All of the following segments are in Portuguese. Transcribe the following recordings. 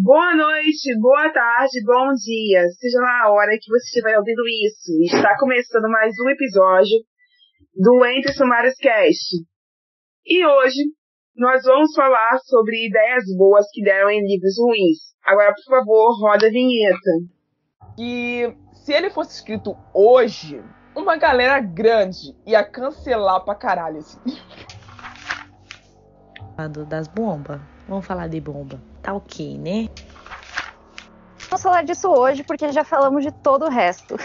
Boa noite, boa tarde, bom dia, seja lá a hora que você estiver ouvindo isso. Está começando mais um episódio do Entre Sumários Cast. E hoje nós vamos falar sobre ideias boas que deram em livros ruins. Agora, por favor, roda a vinheta. E se ele fosse escrito hoje, uma galera grande ia cancelar pra caralho esse livro. Das bombas. Vamos falar de bomba. Tá ok, né? Vamos falar disso hoje, porque já falamos de todo o resto.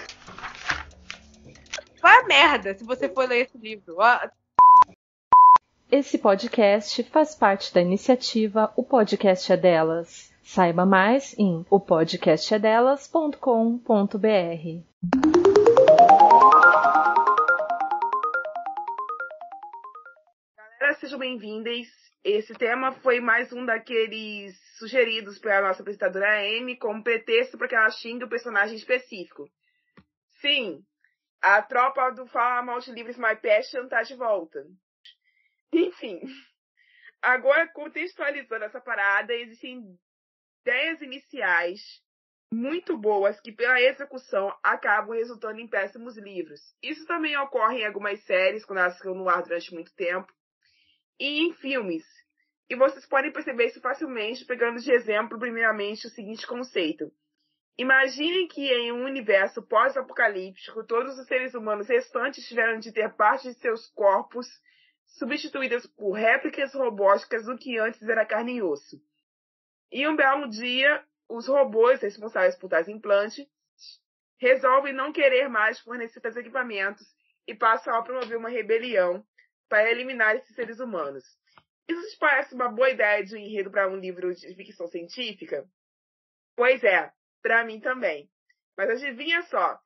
Vai a merda se você for ler esse livro. Esse podcast faz parte da iniciativa O Podcast é Delas. Saiba mais em opodcastedelas.com.br. Galera, sejam bem-vindas. Esse tema foi mais um daqueles sugeridos pela nossa apresentadora Amy como pretexto para que ela xingue o personagem específico. Sim, a tropa do Fala Mal de Livros My Passion tá de volta. Enfim, agora contextualizando essa parada, existem ideias iniciais muito boas que pela execução acabam resultando em péssimos livros. Isso também ocorre em algumas séries, quando elas ficam no ar durante muito tempo, e em filmes. E vocês podem perceber isso facilmente pegando de exemplo, primeiramente, o seguinte conceito. Imaginem que em um universo pós-apocalíptico, todos os seres humanos restantes tiveram de ter parte de seus corpos substituídas por réplicas robóticas do que antes era carne e osso. E um belo dia, os robôs responsáveis por tais implantes resolvem não querer mais fornecer tais equipamentos e passam a promover uma rebelião para eliminar esses seres humanos. Isso te parece uma boa ideia de um enredo para um livro de ficção científica? Pois é, para mim também. Mas adivinha só,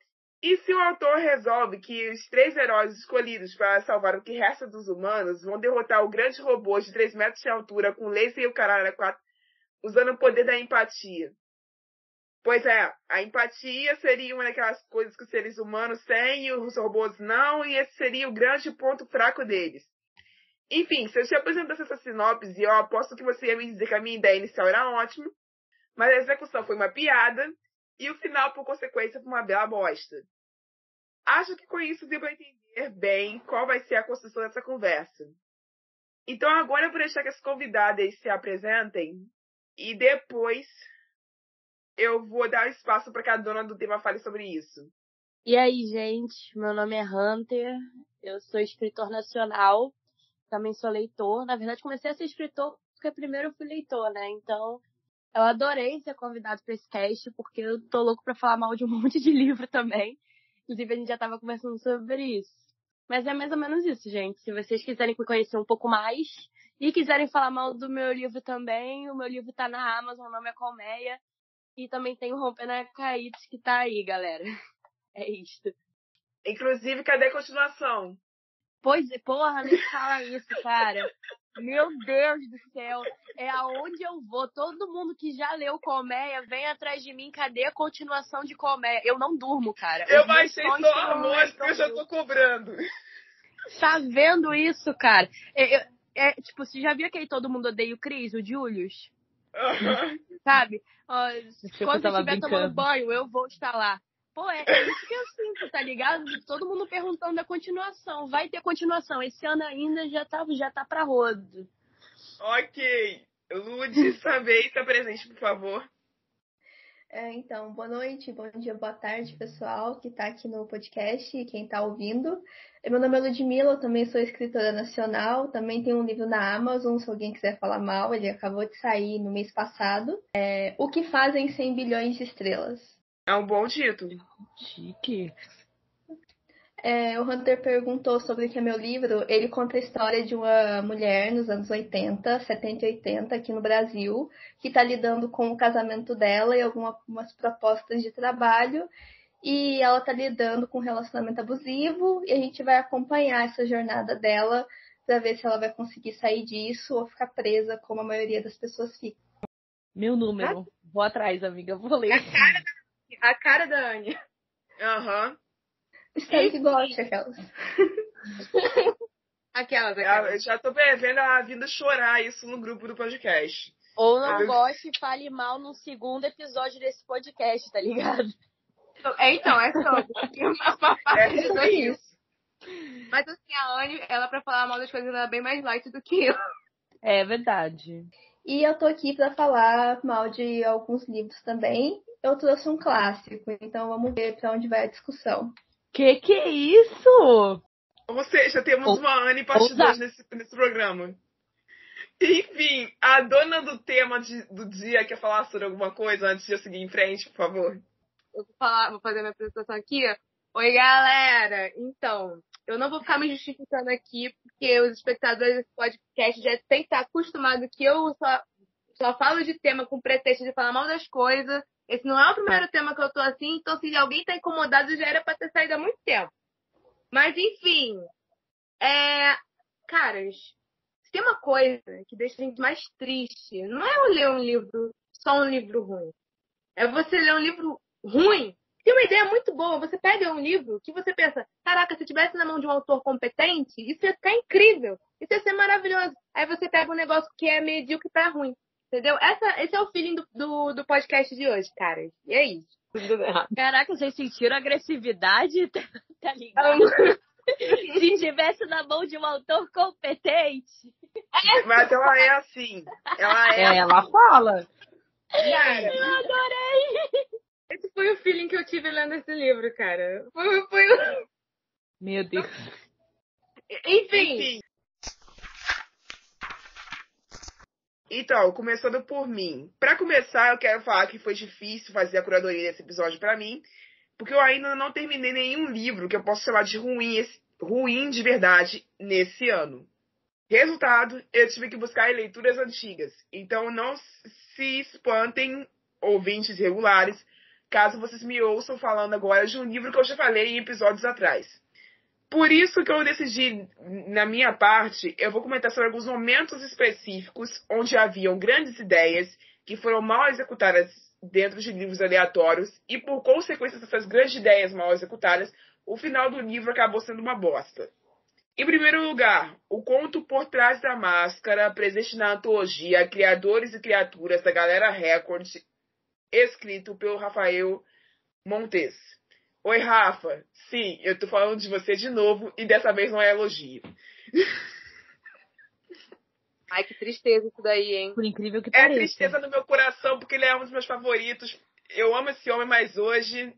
e se o autor resolve que os 3 heróis escolhidos para salvar o que resta dos humanos vão derrotar o grande robô de 3 metros de altura com laser e o caralho 4, usando o poder da empatia? Pois é, a empatia seria uma daquelas coisas que os seres humanos têm e os robôs não, e esse seria o grande ponto fraco deles. Enfim, se eu te apresentasse essa sinopse, eu aposto que você ia me dizer que a minha ideia inicial era ótima, mas a execução foi uma piada, e o final, por consequência, foi uma bela bosta. Acho que com isso deu para entender bem qual vai ser a construção dessa conversa. Então agora eu vou deixar que as convidadas se apresentem, e depois eu vou dar espaço para que a dona do tema fale sobre isso. E aí, gente, meu nome é Hunter, eu sou escritor nacional, também sou leitor. Na verdade, comecei a ser escritor porque primeiro eu fui leitor, né? Então, eu adorei ser convidado para esse cast, porque eu tô louco para falar mal de um monte de livro também. Inclusive, a gente já tava conversando sobre isso. Mas é mais ou menos isso, gente. Se vocês quiserem me conhecer um pouco mais e quiserem falar mal do meu livro também, o meu livro tá na Amazon, o nome é Colmeia. E também tem o Rompendo Arcaítos que tá aí, galera. É isso. Inclusive, cadê a continuação? Pois é, porra, nem fala isso, cara. Meu Deus do céu. É aonde eu vou. Todo mundo que já leu Colmeia, vem atrás de mim. Cadê a continuação de Colmeia? Eu não durmo, cara. Eu baixei só a amostra e eu já tô cobrando. Tá vendo isso, cara? Tipo, você já viu aquele Todo Mundo Odeia o Chris, o Julius? Sabe? Quando você estiver tomando banho, eu vou estar lá. Pô, é isso que eu sinto, tá ligado? Todo mundo perguntando da continuação. Vai ter continuação. Esse ano ainda já tá pra rodo. Ok. Lud, saber está presente, por favor. Então, boa noite, bom dia, boa tarde, pessoal que está aqui no podcast e quem está ouvindo. Meu nome é Ludmila, eu também sou escritora nacional, também tenho um livro na Amazon, se alguém quiser falar mal, ele acabou de sair no mês passado. O que fazem 100 bilhões de estrelas? É um bom título. Chique. O Hunter perguntou sobre o que é meu livro. Ele conta a história de uma mulher nos anos 80, 70 e 80, aqui no Brasil, que está lidando com o casamento dela e algumas propostas de trabalho. E ela está lidando com um relacionamento abusivo e a gente vai acompanhar essa jornada dela para ver se ela vai conseguir sair disso ou ficar presa, como a maioria das pessoas fica. Meu número. Vou atrás, amiga. Vou ler. A cara da Anne. Aham. Espero que goste, aquelas. Aquelas. Eu já tô prevendo ela vindo chorar isso no grupo do podcast. Ou não goste e fale mal no segundo episódio desse podcast, tá ligado? Então, é sobre. Uma parte de dois isso. Mas assim, a Anne, ela pra falar mal das coisas, ela é bem mais light do que eu. É verdade. E eu tô aqui pra falar mal de alguns livros também. Eu trouxe um clássico, então vamos ver pra onde vai a discussão. Que é isso? Ou seja, temos uma Anne parte 2 nesse programa. Enfim, a dona do tema do dia quer falar sobre alguma coisa antes de eu seguir em frente, por favor? Eu vou fazer minha apresentação aqui. Oi, galera! Então, eu não vou ficar me justificando aqui, porque os espectadores desse podcast já têm que estar acostumados que eu só falo de tema com pretexto de falar mal das coisas. Esse não é o primeiro tema que eu tô assim, então se alguém tá incomodado, já era pra ter saído há muito tempo. Mas, enfim, caras, se tem uma coisa que deixa a gente mais triste, não é eu ler um livro, só um livro ruim. É você ler um livro ruim, tem uma ideia muito boa. Você pega um livro que você pensa, caraca, se tivesse na mão de um autor competente, isso ia ficar incrível, isso ia ser maravilhoso. Aí você pega um negócio que é medíocre pra ruim, entendeu? Esse é o feeling do podcast de hoje, cara. E é isso. Caraca, vocês sentiram agressividade? Tá ligado? Se tivesse na mão de um autor competente. Mas ela é assim. Ela fala. Cara, eu adorei. Esse foi o feeling que eu tive lendo esse livro, cara. Foi... Meu Deus. Enfim. Então, começando por mim. Pra começar, eu quero falar que foi difícil fazer a curadoria desse episódio pra mim, porque eu ainda não terminei nenhum livro que eu possa chamar de ruim de verdade nesse ano. Resultado, eu tive que buscar leituras antigas. Então, não se espantem, ouvintes regulares, caso vocês me ouçam falando agora de um livro que eu já falei em episódios atrás. Por isso que eu decidi, na minha parte, eu vou comentar sobre alguns momentos específicos onde haviam grandes ideias que foram mal executadas dentro de livros aleatórios e, por consequência dessas grandes ideias mal executadas, o final do livro acabou sendo uma bosta. Em primeiro lugar, o conto Por Trás da Máscara, presente na antologia Criadores e Criaturas da Galera Record, escrito pelo Rafael Montes. Oi, Rafa. Sim, eu tô falando de você de novo e dessa vez não é elogio. Ai, que tristeza isso daí, hein? Por incrível que pareça. É tristeza no meu coração, porque ele é um dos meus favoritos. Eu amo esse homem, mas hoje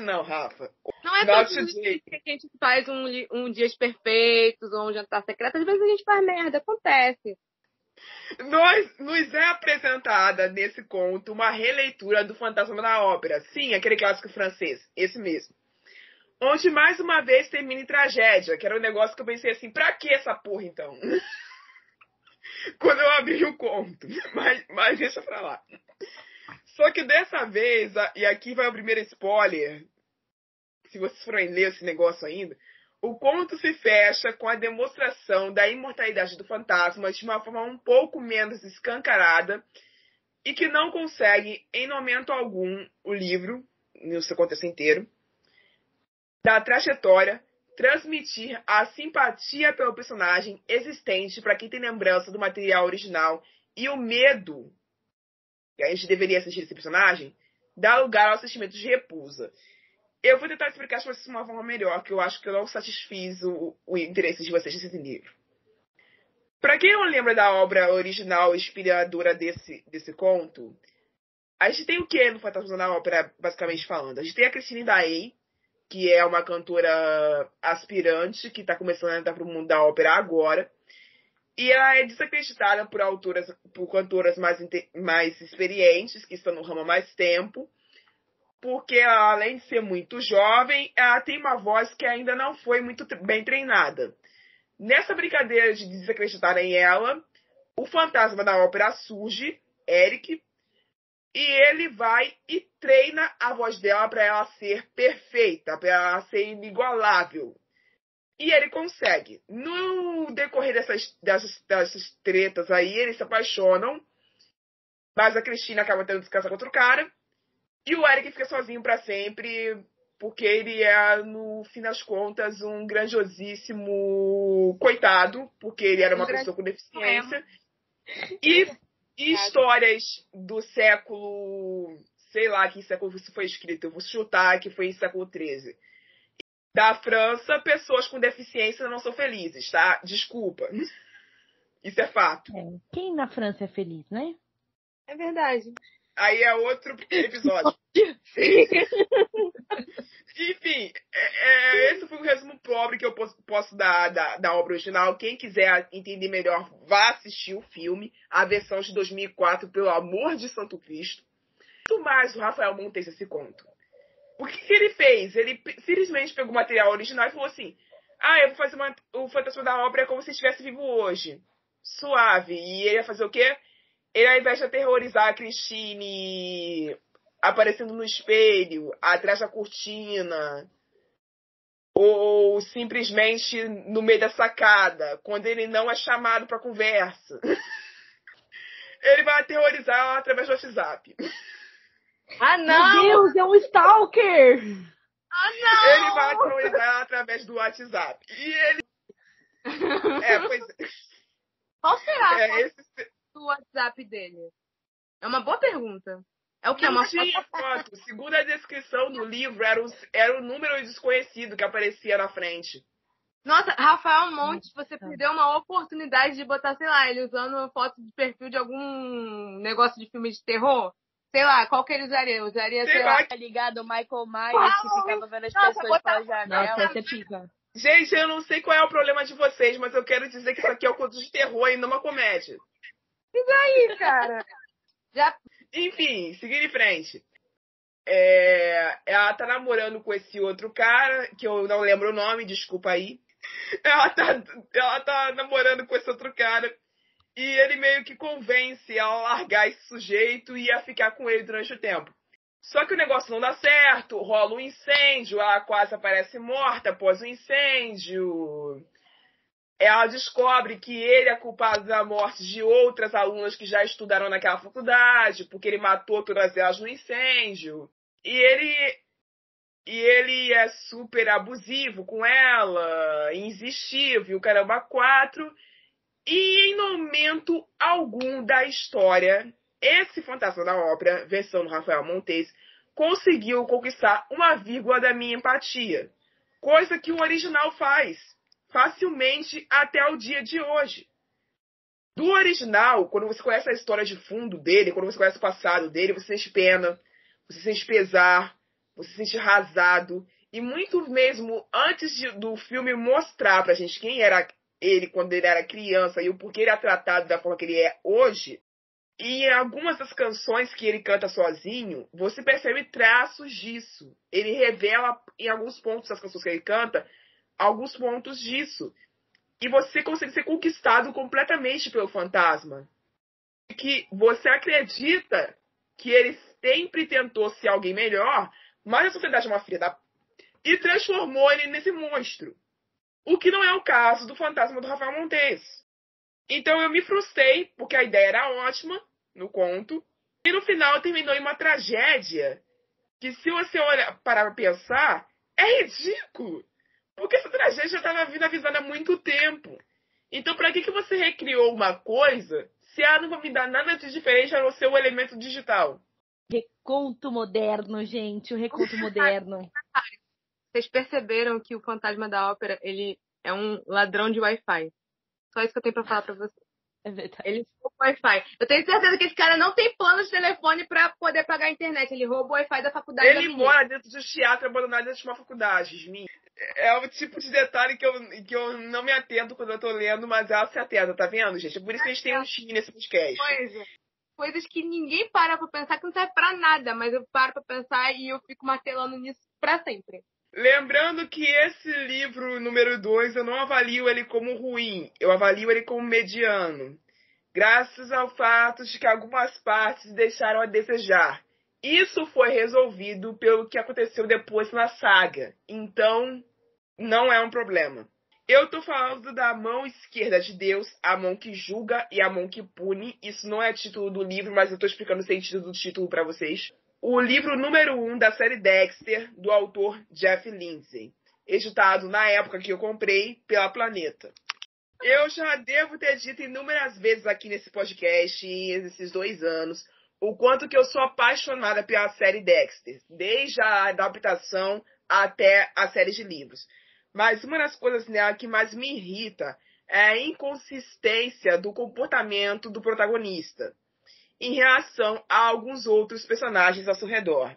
não, Rafa. Não é todo dia que a gente faz um Dias Perfeitos ou um Jantar Secreto. Às vezes a gente faz merda, acontece. Nos é apresentada nesse conto uma releitura do Fantasma da Ópera. Sim, aquele clássico francês, esse mesmo. Onde mais uma vez termina em tragédia, que era um negócio que eu pensei assim, pra que essa porra então? Quando eu abri o conto. Mas deixa pra lá. Só que dessa vez, e aqui vai o primeiro spoiler, se vocês forem ler esse negócio ainda, o conto se fecha com a demonstração da imortalidade do fantasma de uma forma um pouco menos escancarada e que não consegue, em momento algum, o livro, no seu contexto inteiro, da trajetória, transmitir a simpatia pelo personagem existente para quem tem lembrança do material original e o medo que a gente deveria assistir esse personagem, dá lugar ao sentimento de repulsa. Eu vou tentar explicar para vocês de uma forma melhor, que eu acho que eu não satisfiz o interesse de vocês nesse livro. Para quem não lembra da obra original inspiradora desse conto, a gente tem o que no Fantasma da Ópera, basicamente falando? A gente tem a Christine Daae, que é uma cantora aspirante, que está começando a entrar para o mundo da ópera agora, e ela é desacreditada por cantoras mais experientes, que estão no ramo há mais tempo, porque ela, além de ser muito jovem, ela tem uma voz que ainda não foi muito bem treinada. Nessa brincadeira de desacreditarem ela, o fantasma da ópera surge, Eric, e ele vai e treina a voz dela para ela ser perfeita, para ela ser inigualável. E ele consegue. No decorrer dessas tretas aí, eles se apaixonam, mas a Cristina acaba tendo que se casar com outro cara, e o Eric fica sozinho para sempre, porque ele é, no fim das contas, um grandiosíssimo coitado, porque ele era uma pessoa com deficiência. E histórias do século... Sei lá que século isso foi escrito. Eu vou chutar que foi em século XIII. Da França, pessoas com deficiência não são felizes, tá? Desculpa. Isso é fato. Quem na França é feliz, né? É verdade. Aí é outro episódio. Enfim, esse foi um resumo pobre que eu posso dar da obra original. Quem quiser entender melhor, vá assistir o filme, a versão de 2004, pelo amor de Santo Cristo. Muito mais o Rafael Montes esse conto. O que ele fez? Ele simplesmente pegou o material original e falou assim: eu vou fazer o Fantasma da Ópera como se estivesse vivo hoje. Suave. E ele ia fazer o quê? Ele, ao invés de aterrorizar a Christine aparecendo no espelho, atrás da cortina, ou simplesmente no meio da sacada, quando ele não é chamado para conversa, ele vai aterrorizar ela através do WhatsApp. Ah, não! Meu Deus, é um stalker! Ah, não! Ele vai aterrorizar através do WhatsApp. E ele... pois é. Qual será Esse... o WhatsApp dele? É uma boa pergunta. É o que? Não tinha foto. Segundo a descrição do livro, era o número desconhecido que aparecia na frente. Nossa, Rafael Montes, você perdeu uma oportunidade de botar, sei lá, ele usando uma foto de perfil de algum negócio de filme de terror. Sei lá, qual que ele usaria? Usaria, sei lá, Tá ligado? O Michael Myers, que ficava vendo as pessoas pela janela. Nossa, essa é pica. Gente, eu não sei qual é o problema de vocês, mas eu quero dizer que isso aqui é um conto de terror e não uma comédia. E daí, cara? Enfim, seguindo em frente. Ela tá namorando com esse outro cara, que eu não lembro o nome, desculpa aí. Ela tá namorando com esse outro cara. E ele meio que convence ela a largar esse sujeito e a ficar com ele durante o tempo. Só que o negócio não dá certo, rola um incêndio, ela quase aparece morta após o incêndio. Ela descobre que ele é culpado da morte de outras alunas que já estudaram naquela faculdade, porque ele matou todas elas no incêndio. E ele é super abusivo com ela, insistível, e o caramba 4. E em momento algum da história, esse Fantasma da Ópera, versão do Rafael Montes, conseguiu conquistar uma vírgula da minha empatia. Coisa que o original faz facilmente até o dia de hoje. Do original, quando você conhece a história de fundo dele, quando você conhece o passado dele, você sente pena, você sente pesar, você se sente arrasado. E muito mesmo antes do filme mostrar pra gente quem era ele quando ele era criança e o porquê ele é tratado da forma que ele é hoje, e em algumas das canções que ele canta sozinho, você percebe traços disso. Ele revela em alguns pontos das canções que ele canta, alguns pontos disso. E você consegue ser conquistado completamente pelo fantasma. Que você acredita que ele sempre tentou ser alguém melhor, mas a sociedade é uma filha da... e transformou ele nesse monstro. O que não é o caso do Fantasma do Rafael Montes. Então eu me frustrei, porque a ideia era ótima no conto, e no final terminou em uma tragédia que, se você olhar para pensar, é ridículo. Porque essa tragédia já estava vindo avisando há muito tempo. Então para que você recriou uma coisa se ela não vai me dar nada de diferente a não ser o elemento digital? Reconto moderno, gente, o reconto moderno. Vocês perceberam que o Fantasma da Ópera, ele é um ladrão de Wi-Fi. Só isso que eu tenho pra falar pra vocês. É verdade. Ele rouba o Wi-Fi. Eu tenho certeza que esse cara não tem plano de telefone pra poder pagar a internet. Ele rouba o Wi-Fi da faculdade. Ele mora dentro de um teatro abandonado dentro de uma faculdade, Yasmin. É o tipo de detalhe que eu não me atento quando eu tô lendo, mas ela se atenta, tá vendo, gente? É por isso que a gente tem um time nesse podcast. Coisas que ninguém para pra pensar, que não serve pra nada, mas eu paro pra pensar e eu fico martelando nisso pra sempre. Lembrando que esse livro número 2, eu não avalio ele como ruim, eu avalio ele como mediano. Graças ao fato de que algumas partes deixaram a desejar. Isso foi resolvido pelo que aconteceu depois na saga. Então, não é um problema. Eu tô falando da mão esquerda de Deus, a mão que julga e a mão que pune. Isso não é título do livro, mas eu tô explicando o sentido do título pra vocês. O livro número 1 da série Dexter, do autor Jeff Lindsay. Editado na época que eu comprei pela Planeta. Eu já devo ter dito inúmeras vezes aqui nesse podcast, nesses 2 anos, o quanto que eu sou apaixonada pela série Dexter, desde a adaptação até a série de livros. Mas uma das coisas nela que mais me irrita é a inconsistência do comportamento do protagonista em relação a alguns outros personagens ao seu redor.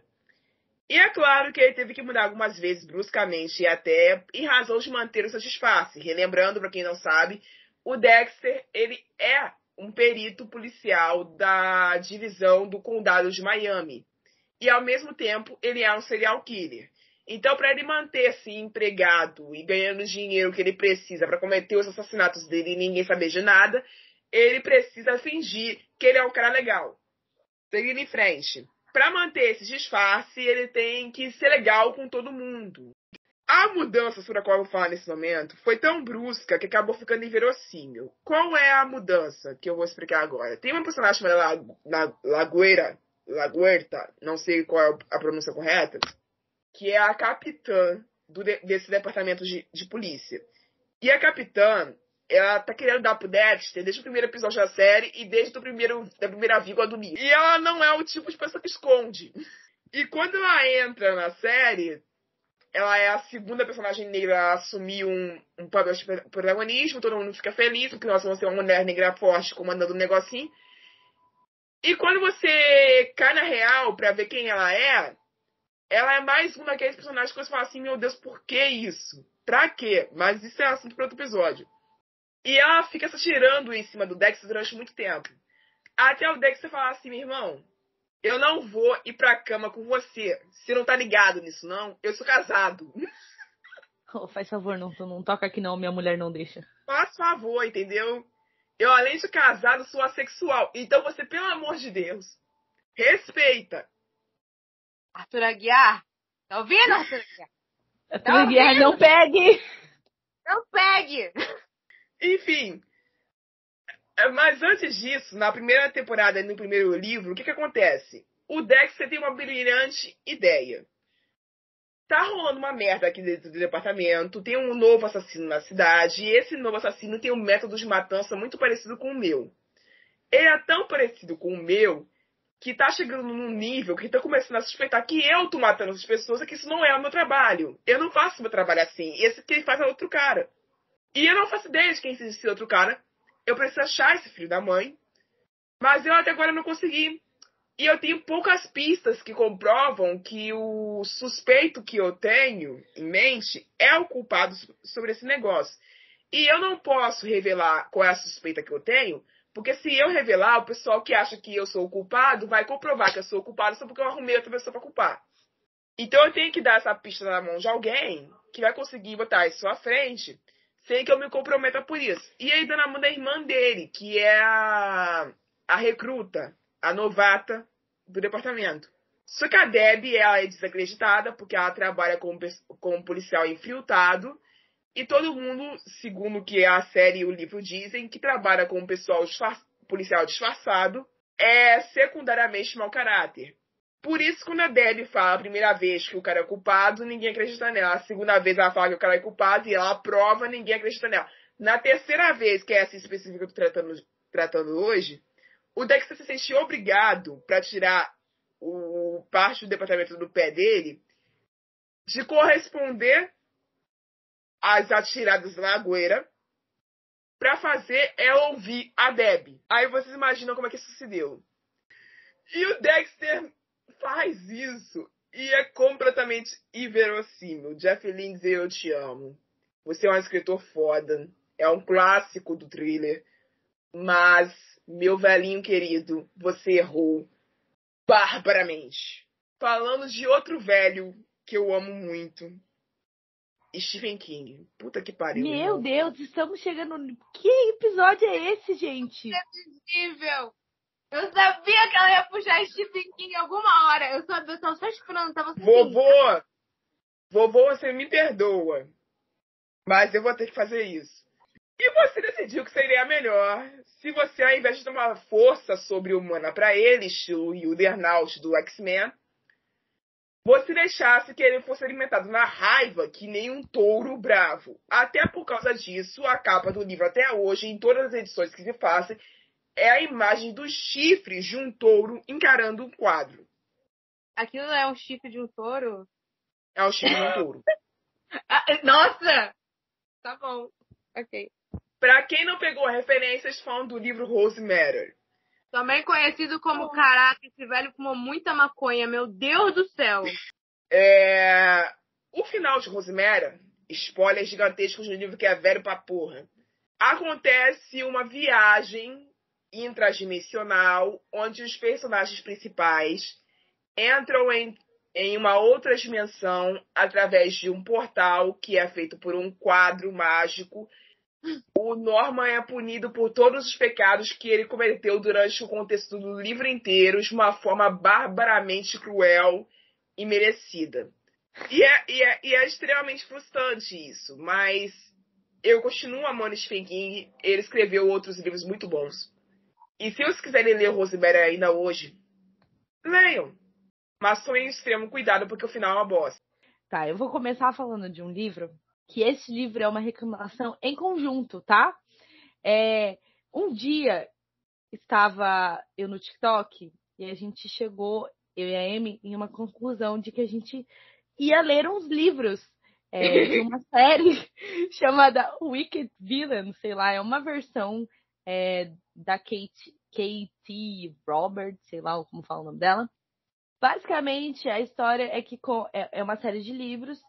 E é claro que ele teve que mudar algumas vezes bruscamente e até em razão de manter o seu disfarce. Relembrando, para quem não sabe, o Dexter, ele é um perito policial da divisão do condado de Miami. E, ao mesmo tempo, ele é um serial killer. Então, para ele manter-se empregado e ganhando o dinheiro que ele precisa para cometer os assassinatos dele e ninguém saber de nada, ele precisa fingir que ele é um cara legal. Seguindo em frente. Para manter esse disfarce, ele tem que ser legal com todo mundo. A mudança sobre a qual eu vou falar nesse momento foi tão brusca que acabou ficando inverossímil. Qual é a mudança que eu vou explicar agora? Tem uma personagem chamada Laguerta, não sei qual é a pronúncia correta, que é a capitã desse departamento de polícia. E a capitã, ela tá querendo dar pro Dexter desde o primeiro episódio da série e desde da primeira vírgula do livro. E ela não é o tipo de pessoa que esconde. E quando ela entra na série, ela é a segunda personagem negra a assumir um papel de protagonismo, todo mundo fica feliz, porque nós vamos ter uma mulher negra forte comandando um negocinho. E quando você cai na real pra ver quem ela é mais um daqueles personagens que você fala assim, meu Deus, por que isso? Pra quê? Mas isso é assunto para outro episódio. E ela fica se atirando em cima do Dexter durante muito tempo. Até o Dexter falar assim, meu irmão, eu não vou ir pra cama com você. Você não tá ligado nisso, não? Eu sou casado. Oh, faz favor, não toca aqui não, minha mulher não deixa. Faz favor, entendeu? Eu, além de casado, sou assexual. Então você, pelo amor de Deus, respeita. Arthur Aguiar? Tá ouvindo, Arthur Aguiar? Arthur Aguiar, não pegue! Não pegue! Enfim, mas antes disso, na primeira temporada e no primeiro livro, o que acontece? O Dexter tem uma brilhante ideia. Tá rolando uma merda aqui dentro do departamento, tem um novo assassino na cidade, e esse novo assassino tem um método de matança muito parecido com o meu. Ele é tão parecido com o meu, que tá chegando num nível que tá começando a suspeitar que eu tô matando as pessoas e que isso não é o meu trabalho. Eu não faço meu trabalho assim, esse que ele faz é outro cara. E eu não faço ideia de quem seja esse outro cara. Eu preciso achar esse filho da mãe. Mas eu até agora não consegui. E eu tenho poucas pistas que comprovam que o suspeito que eu tenho em mente é o culpado sobre esse negócio. E eu não posso revelar qual é a suspeita que eu tenho, porque se eu revelar, o pessoal que acha que eu sou o culpado vai comprovar que eu sou o culpado só porque eu arrumei outra pessoa para culpar. Então eu tenho que dar essa pista na mão de alguém que vai conseguir botar isso à frente sem que eu me comprometa por isso. E aí, dando a mão da irmã dele, que é a recruta, a novata do departamento. Só que a Debbie, ela é desacreditada, porque ela trabalha como um policial infiltrado, e todo mundo, segundo o que a série e o livro dizem, que trabalha com um policial disfarçado, é secundariamente mau caráter. Por isso, quando a Debbie fala a primeira vez que o cara é culpado, ninguém acredita nela. A segunda vez ela fala que o cara é culpado e ela prova, ninguém acredita nela. Na terceira vez, que é essa específica que eu tô tratando hoje, o Dexter se sente obrigado, para tirar parte do departamento do pé dele, de corresponder às atiradas na Lagueira para fazer ela ouvir a Debbie. Aí vocês imaginam como é que isso se deu. E o Dexter faz isso e é completamente inverossímil. Jeff Lindsay, eu te amo. Você é um escritor foda. É um clássico do thriller. Mas, meu velhinho querido, você errou barbaramente. Falando de outro velho que eu amo muito. Stephen King. Puta que pariu. Meu Deus, estamos chegando... Que episódio é esse, gente? Inadmissível. Eu sabia que ela ia puxar Stephen King alguma hora. Eu tava só esperando, tava assim. Vovô, você me perdoa. Mas eu vou ter que fazer isso. E você decidiu que seria melhor se você, ao invés de dar uma força sobre-humana pra ele, estilo Juggernaut do X-Men, você deixasse que ele fosse alimentado na raiva que nem um touro bravo. Até por causa disso, a capa do livro até hoje, em todas as edições que se fazem, é a imagem dos chifres de um touro encarando um quadro. Aquilo é um chifre de um touro? É o chifre de um touro. Nossa! Tá bom. Ok. Pra quem não pegou referências, falam do livro Rosemary. Também conhecido como caraca, esse velho fumou muita maconha, meu Deus do céu. O final de Rosemary, spoilers gigantescos no livro que é velho pra porra. Acontece uma viagem intradimensional onde os personagens principais entram em uma outra dimensão através de um portal que é feito por um quadro mágico. O Norman é punido por todos os pecados que ele cometeu durante o contexto do livro inteiro de uma forma barbaramente cruel e merecida. E é extremamente frustrante isso, mas eu continuo amando Stephen King. Ele escreveu outros livros muito bons. E se vocês quiserem ler Rosemary ainda hoje, leiam. Mas tomem extremo cuidado, porque o final é uma bosta. Tá, eu vou começar falando de um livro, que esse livro é uma reclamação em conjunto, tá? Um dia estava eu no TikTok e a gente chegou, eu e a Amy, em uma conclusão de que a gente ia ler uns livros de uma série chamada Wicked Villain, sei lá, é uma versão da Katie Roberts, sei lá como fala o nome dela. Basicamente, a história é que é uma série de livros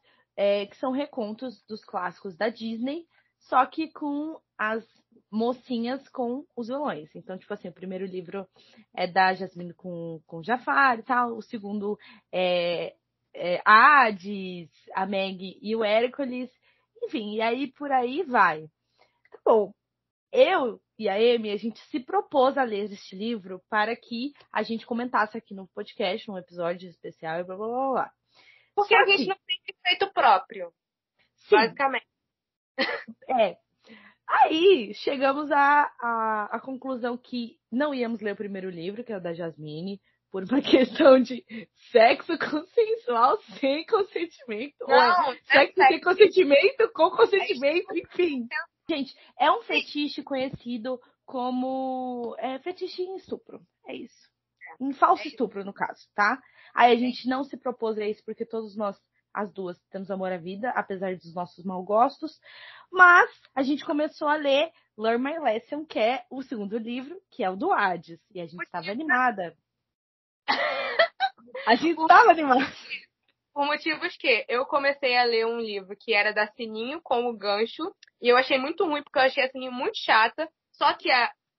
que são recontos dos clássicos da Disney, só que com as mocinhas com os vilões. Então, tipo assim, o primeiro livro é da Jasmine com Jafar e tal, o segundo é a Hades, a Meg e o Hércules, enfim, e aí por aí vai. Tá bom. Eu e a Amy, a gente se propôs a ler este livro para que a gente comentasse aqui no podcast, num episódio especial e blá, blá, blá, blá. Porque a gente não tem efeito próprio, sim, basicamente. Aí, chegamos à conclusão que não íamos ler o primeiro livro, que é o da Jasmine, por uma questão de sexo consensual sem consentimento. Não, sexo sem consentimento, com consentimento, enfim. Gente, é um fetiche conhecido como fetiche em estupro. É isso. Em falso estupro, no caso, tá? Aí a gente não se propôs a isso porque todos nós, as duas, temos amor à vida, apesar dos nossos maus gostos. Mas a gente começou a ler Learn My Lesson, que é o segundo livro, que é o do Hades. E a gente estava animada. A gente estava animada. Por motivos que eu comecei a ler um livro que era da Sininho como gancho, e eu achei muito ruim, porque eu achei a Sininho muito chata, só que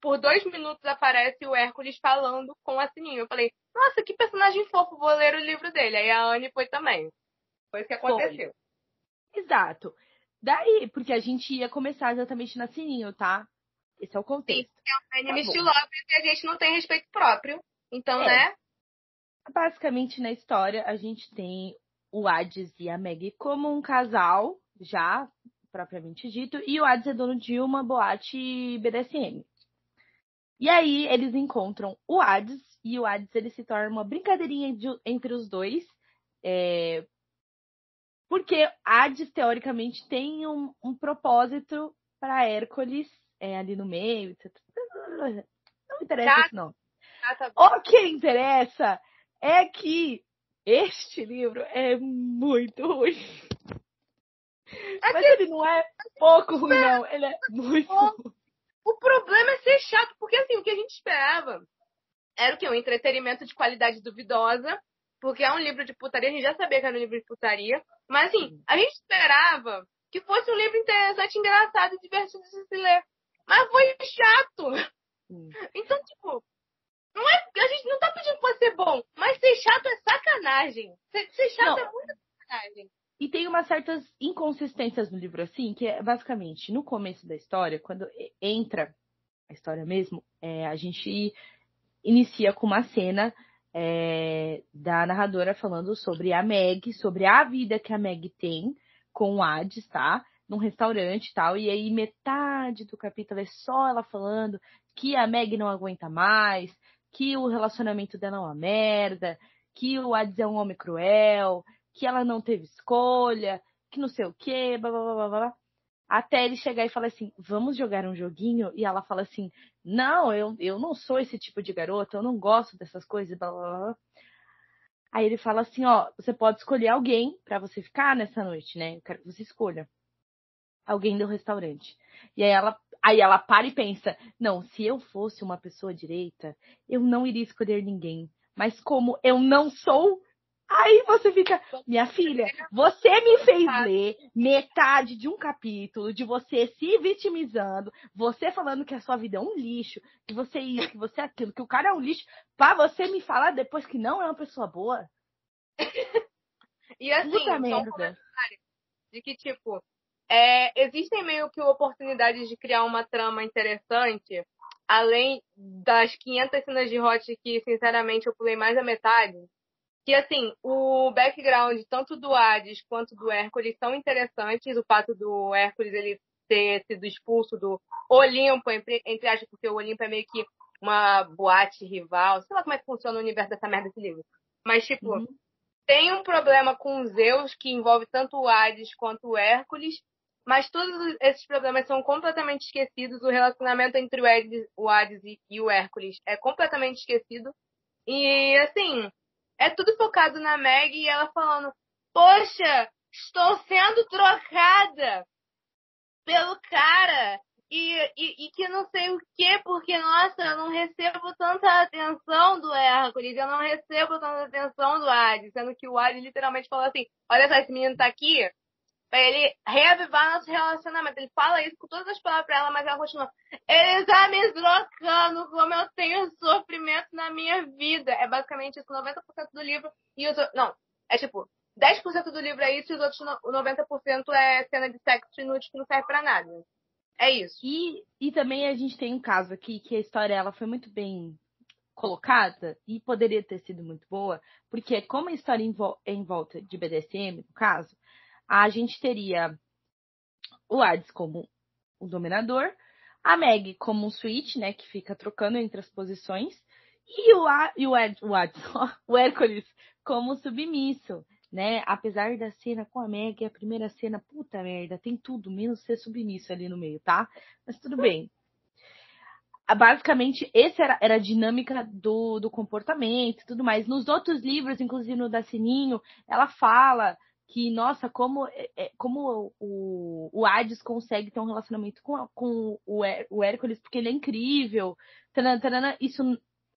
por 2 minutos aparece o Hércules falando com a Sininho. Eu falei, nossa, que personagem fofo, vou ler o livro dele. Aí a Anne foi também. Foi isso que aconteceu. Exato. Daí, porque a gente ia começar exatamente na Sininho, tá? Esse é o contexto. Sim, é um anime estiloso e a gente não tem respeito próprio. Então, né? Basicamente, na história, a gente tem o Hades e a Meg como um casal, já propriamente dito, e o Hades é dono de uma boate BDSM. E aí, eles encontram o Hades, e o Hades ele se torna uma brincadeirinha entre os dois, porque Hades, teoricamente, tem um propósito para Hércules ali no meio, etc. Não interessa isso, não. O que interessa é que este livro é muito ruim. Mas ele não é pouco ruim, não. Ele é muito ruim. O problema é ser chato, porque assim, o que a gente esperava era o quê? Um entretenimento de qualidade duvidosa, porque é um livro de putaria, a gente já sabia que era um livro de putaria, mas assim, a gente esperava que fosse um livro interessante, engraçado e divertido de se ler. Mas foi chato. Então, tipo, a gente não tá pedindo pra ser bom, mas ser chato é sacanagem. Ser chato é muita sacanagem. E tem umas certas inconsistências no livro, assim, que é basicamente, no começo da história, quando entra a história mesmo, a gente inicia com uma cena da narradora falando sobre a Meg, sobre a vida que a Meg tem com o Hades, tá? Num restaurante e tal, e aí metade do capítulo é só ela falando que a Meg não aguenta mais, que o relacionamento dela é uma merda, que o Hades é um homem cruel, que ela não teve escolha, que não sei o quê, blá, blá, blá, blá, blá. Até ele chegar e falar assim, vamos jogar um joguinho? E ela fala assim, não, eu não sou esse tipo de garota, eu não gosto dessas coisas, blá, blá, blá. Aí ele fala assim, ó, você pode escolher alguém pra você ficar nessa noite, né? Eu quero que você escolha alguém do restaurante. E aí ela para e pensa, não, se eu fosse uma pessoa direita, eu não iria escolher ninguém. Mas como eu não sou, aí você fica, minha filha, você me fez ler metade de um capítulo de você se vitimizando, você falando que a sua vida é um lixo, que você é isso, que você é aquilo, que o cara é um lixo, pra você me falar depois que não é uma pessoa boa. E assim, Puta só um merda. comentário de que, tipo, existem meio que oportunidades de criar uma trama interessante, além das 500 cenas de hot que, sinceramente, eu pulei mais da metade. Que, assim, o background tanto do Hades quanto do Hércules são interessantes. O fato do Hércules ele ter sido expulso do Olimpo, entre aspas, porque o Olimpo é meio que uma boate rival. Sei lá como é que funciona o universo dessa merda desse livro. Mas, tipo, tem um problema com Zeus que envolve tanto o Hades quanto o Hércules. Mas todos esses problemas são completamente esquecidos. O relacionamento entre o Hades e o Hércules é completamente esquecido. E, assim, é tudo focado na Meg e ela falando, poxa, estou sendo trocada pelo cara e que não sei o que, porque, nossa, eu não recebo tanta atenção do Hércules, eu não recebo tanta atenção do Hades, sendo que o Hades literalmente falou assim, olha só, esse menino tá aqui pra ele reavivar nosso relacionamento. Ele fala isso com todas as palavras pra ela, mas ela continua. Ele tá me trocando, como eu tenho sofrimento na minha vida. É basicamente isso, 90% do livro. E os não, é tipo, 10% do livro é isso e os outros 90% é cena de sexo inútil que não serve pra nada. É isso. E também a gente tem um caso aqui que a história ela foi muito bem colocada e poderia ter sido muito boa, porque como a história é em volta de BDSM, no caso, a gente teria o Hades como o dominador, a Meg como um switch, né, que fica trocando entre as posições, e o Hércules como submisso, né? Apesar da cena com a Meg, a primeira cena, puta merda, tem tudo, menos ser submisso ali no meio, tá? Mas tudo bem. Basicamente, essa era a dinâmica do comportamento e tudo mais. Nos outros livros, inclusive no da Sininho, ela fala que, nossa, como o Hades consegue ter um relacionamento com o Hércules, porque ele é incrível. Tanana, tanana, isso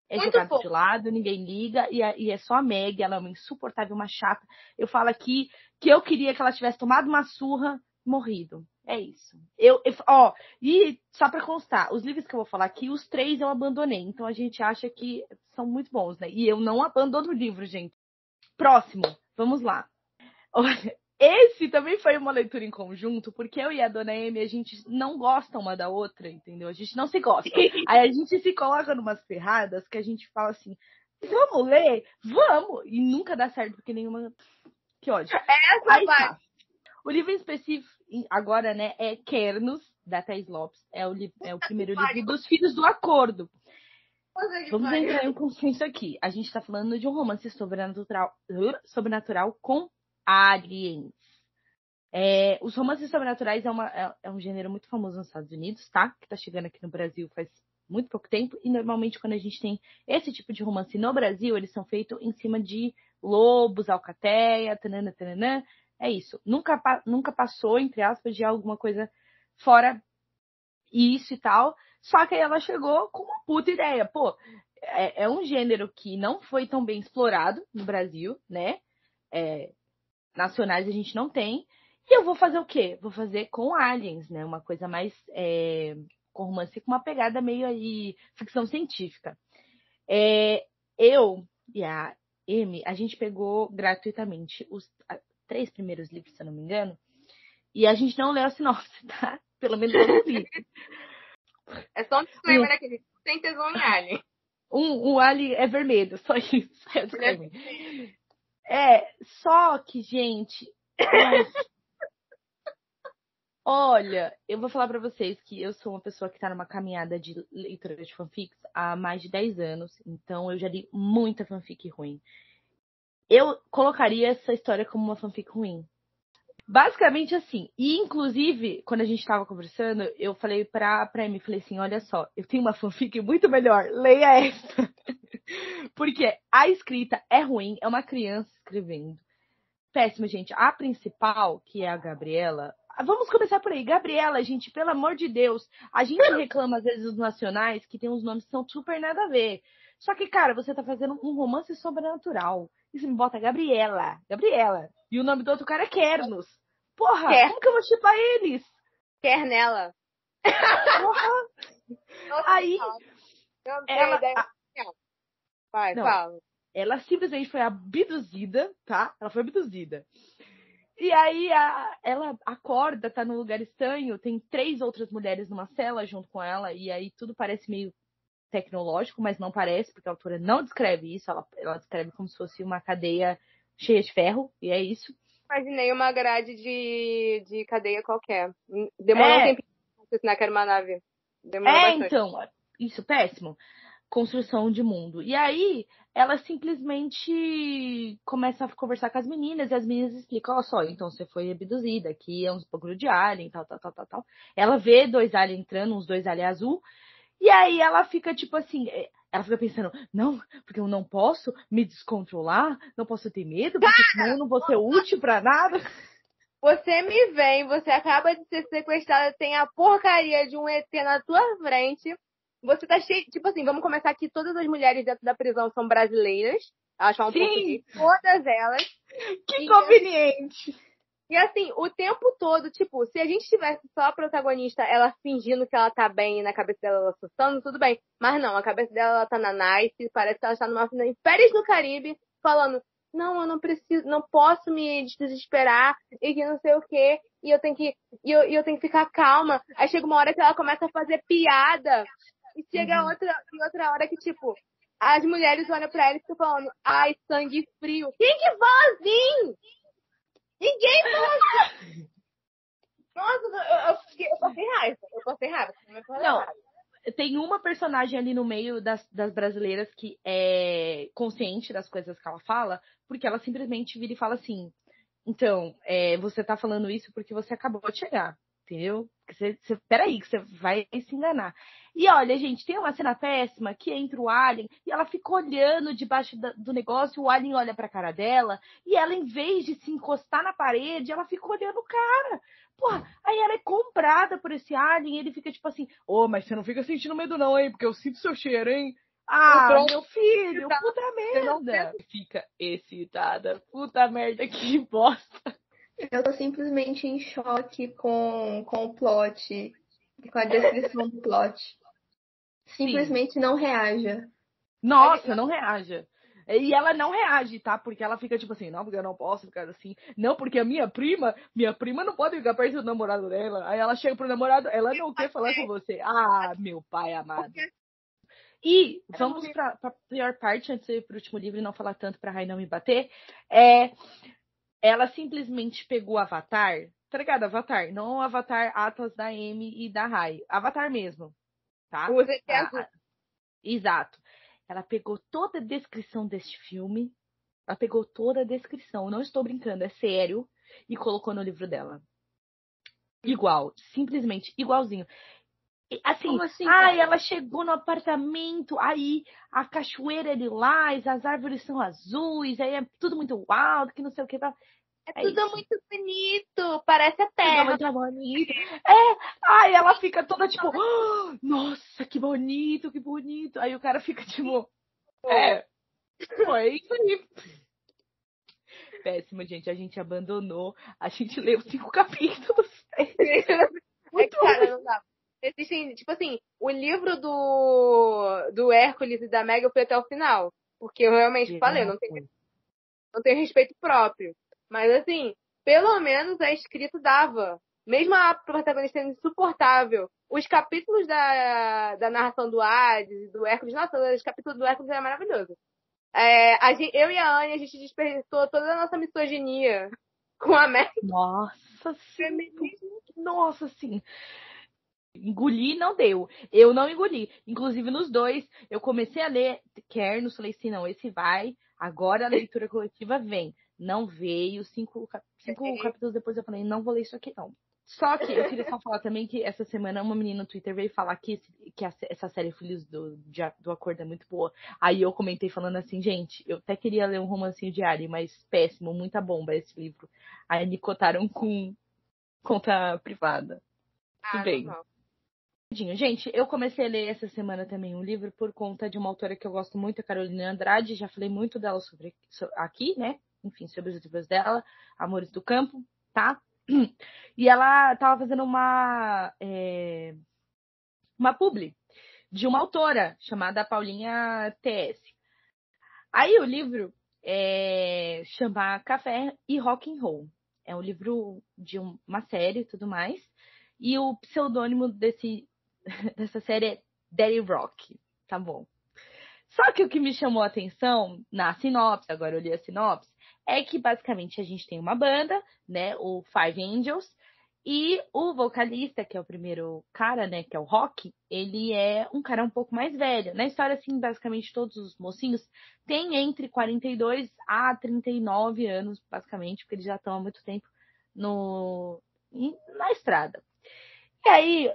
é Muito jogado fofo. de lado, ninguém liga, e é só a Meg, ela é uma insuportável, uma chata. Eu falo aqui que eu queria que ela tivesse tomado uma surra, morrido. É isso. E só pra constar, os livros que eu vou falar aqui, os 3 eu abandonei. Então a gente acha que são muito bons, né? E eu não abandono o livro, gente. Próximo, vamos lá. Olha, esse também foi uma leitura em conjunto, porque eu e a Dona Amy, a gente não gosta uma da outra, entendeu? A gente não se gosta. Aí a gente se coloca numas ferradas que a gente fala assim, vamos ler? Vamos! E nunca dá certo, porque nenhuma... Que ódio. Aí tá. O livro em específico, agora, né, é Kernos, da Thais Lopes. É o primeiro livro dos Filhos do Acordo. Vamos entrar em um consenso aqui. A gente tá falando de um romance sobrenatural com aliens. Os romances sobrenaturais é um gênero muito famoso nos Estados Unidos, tá? Que tá chegando aqui no Brasil faz muito pouco tempo. E normalmente quando a gente tem esse tipo de romance no Brasil, eles são feitos em cima de lobos, alcateia, tanana, tanana. É isso. Nunca passou, entre aspas, de alguma coisa fora isso e tal. Só que aí ela chegou com uma puta ideia. Pô, é um gênero que não foi tão bem explorado no Brasil, né? Nacionais a gente não tem. E eu vou fazer o quê? Vou fazer com aliens, né? Uma coisa mais com romance, com uma pegada meio aí ficção científica. Eu e a Amy, a gente pegou gratuitamente os 3 primeiros livros, se eu não me engano, e a gente não leu a sinopse, tá? Pelo menos eu não li. É só um disclaimer, né, que a gente tem tesão em alien. O alien é vermelho, só isso. É disclaimer. Só que, gente... Olha, eu vou falar pra vocês que eu sou uma pessoa que tá numa caminhada de leitura de fanfics há mais de 10 anos, então eu já li muita fanfic ruim. eu colocaria essa história como uma fanfic ruim. Basicamente assim. E, inclusive, quando a gente tava conversando, eu falei pra Amy, falei assim, olha só, eu tenho uma fanfic muito melhor, leia essa. Porque a escrita é ruim, é uma criança escrevendo. Péssima, gente. A principal, que é a Gabriela... Vamos começar por aí. Gabriela, gente, pelo amor de Deus. A gente reclama, às vezes, dos nacionais, que tem uns nomes que são super nada a ver. Só que, cara, você tá fazendo um romance sobrenatural. E você me bota Gabriela. Gabriela. E o nome do outro cara é Kernos. Porra, como que eu vou chipar eles? Quer nela. Porra. Aí, ela... Vai, Não, fala. ela simplesmente foi abduzida, tá? Ela foi abduzida. E aí ela acorda, tá num lugar estranho, tem 3 outras mulheres numa cela junto com ela, e aí tudo parece meio tecnológico, mas não parece, porque a autora não descreve isso, ela descreve como se fosse uma cadeia cheia de ferro, e é isso. Imaginei uma grade de cadeia qualquer. Demorou um tempinho pra ensinar que era uma nave. Demorou bastante. Então, isso, péssimo. Construção de mundo. E aí, ela simplesmente começa a conversar com as meninas, e as meninas explicam, olha só, então você foi abduzida, aqui é uns bagulho de alien, tal. Ela vê 2 aliens entrando, uns 2 aliens azul, e aí ela fica tipo assim, ela fica pensando, não, porque eu não posso me descontrolar, não posso ter medo, porque senão eu não vou ser útil pra nada. Você me vem, você acaba de ser sequestrada, tem a porcaria de um ET na tua frente. Você tá cheio. Tipo assim, vamos começar aqui. Todas as mulheres dentro da prisão são brasileiras. Elas falam português. Todas elas. Que conveniente. E assim, o tempo todo, tipo, se a gente tivesse só a protagonista, ela fingindo que ela tá bem e na cabeça dela ela assustando, tudo bem. Mas não, a cabeça dela ela tá na nice, parece que ela está em férias no Caribe, falando, não, eu não preciso, não posso me desesperar, e que não sei o quê, e eu tenho que ficar calma. Aí chega uma hora que ela começa a fazer piada. E chega outra hora que, tipo, as mulheres olham pra ela e ficam falando, ai, sangue frio. Quem que fala assim? Ninguém fala assim. Nossa, eu passei raiva. Não, tem uma personagem ali no meio das brasileiras que é consciente das coisas que ela fala, porque ela simplesmente vira e fala assim, então, você tá falando isso porque você acabou de chegar. Entendeu? Peraí, que você vai se enganar. E olha, gente, tem uma cena péssima que entra o alien e ela fica olhando debaixo do negócio, o alien olha pra cara dela e ela, em vez de se encostar na parede, ela fica olhando o cara. Porra, aí ela é comprada por esse alien e ele fica tipo assim, mas você não fica sentindo medo não, hein? Porque eu sinto seu cheiro, hein? Ah, meu filho, puta merda. Fica excitada. Puta merda, que bosta. Eu tô simplesmente em choque com o plot, com a descrição do plot. Simplesmente não reaja. Nossa, não reaja. E ela não reage, tá? Porque ela fica tipo assim, não, porque eu não posso ficar assim. Não, porque a minha prima não pode ficar perto do namorado dela. Aí ela chega pro namorado, ela não quer falar com você. Ah, meu pai amado. E vamos pra pior parte, antes de ir pro último livro e não falar tanto pra Rai não me bater. Ela simplesmente pegou o Avatar, tá ligado? Avatar, não o Avatar Atlas da Amy e da Rai. Avatar mesmo, tá? Exato. Ela pegou toda a descrição deste filme, ela pegou toda a descrição, eu não estou brincando, é sério, e colocou no livro dela. Igual, simplesmente igualzinho. Assim, ela chegou no apartamento, aí a cachoeira é lilás, as árvores são azuis, aí é tudo muito alto, que não sei o que. É tudo muito bonito, parece a terra. Tudo muito bonito. Aí ela fica toda tipo, oh, nossa, que bonito, que bonito. Aí o cara fica tipo, foi isso aí. Péssimo, gente, a gente abandonou, a gente leu 5 capítulos. Muito cara, não dá. Existem, tipo assim, o livro do Hércules e da Meg eu fui até o final. Porque eu realmente falei, não tenho respeito próprio. Mas assim, pelo menos a escrita dava. Mesmo a protagonista sendo insuportável, os capítulos da narração do Hades e do Hércules, nossa, os capítulos do Hércules eram maravilhosos. Eu e a Anne, a gente desperdiçou toda a nossa misoginia com a Meg. Nossa, sim. Nossa, sim. Engolir não deu. Eu não engoli. Inclusive, nos 2, eu comecei a ler Kernos, falei assim, não, esse vai. Agora a leitura coletiva vem. Não veio, cinco capítulos depois eu falei, não vou ler isso aqui não. Só que eu queria só falar também que essa semana uma menina no Twitter veio falar que essa série Filhos do Acordo é muito boa. Aí eu comentei falando assim, gente, eu até queria ler um romancinho de Ari, mas péssimo, muita bomba esse livro. Aí me cotaram com conta privada. Tudo bem. Normal. Gente, eu comecei a ler essa semana também um livro por conta de uma autora que eu gosto muito, a Carolina Andrade. Já falei muito dela aqui, né? Enfim, sobre os livros dela, Amores do Campo, tá? E ela tava fazendo uma publi de uma autora chamada Paulinha TS. Aí o livro chama Café e Rock and Roll. É um livro de uma série e tudo mais. E o pseudônimo dessa série é Daddy Rock. Tá bom. Só que o que me chamou a atenção na sinopse, agora eu li a sinopse, é que basicamente a gente tem uma banda, né, o Five Angels, e o vocalista, que é o primeiro cara, né, que é o Rock, ele é um cara um pouco mais velho. Na história, assim, basicamente todos os mocinhos têm entre 42 a 39 anos, basicamente, porque eles já estão há muito tempo na estrada. E aí,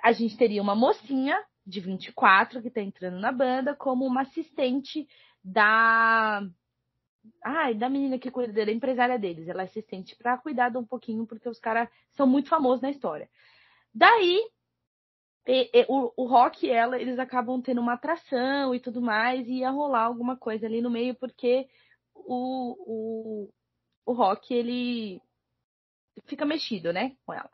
a gente teria uma mocinha de 24 que tá entrando na banda como uma assistente da menina que cuida dele, a empresária deles. Ela é assistente pra cuidar de um pouquinho, porque os caras são muito famosos na história. Daí, o Rock e ela, eles acabam tendo uma atração e tudo mais, e ia rolar alguma coisa ali no meio, porque o Rock, ele fica mexido, né, com ela.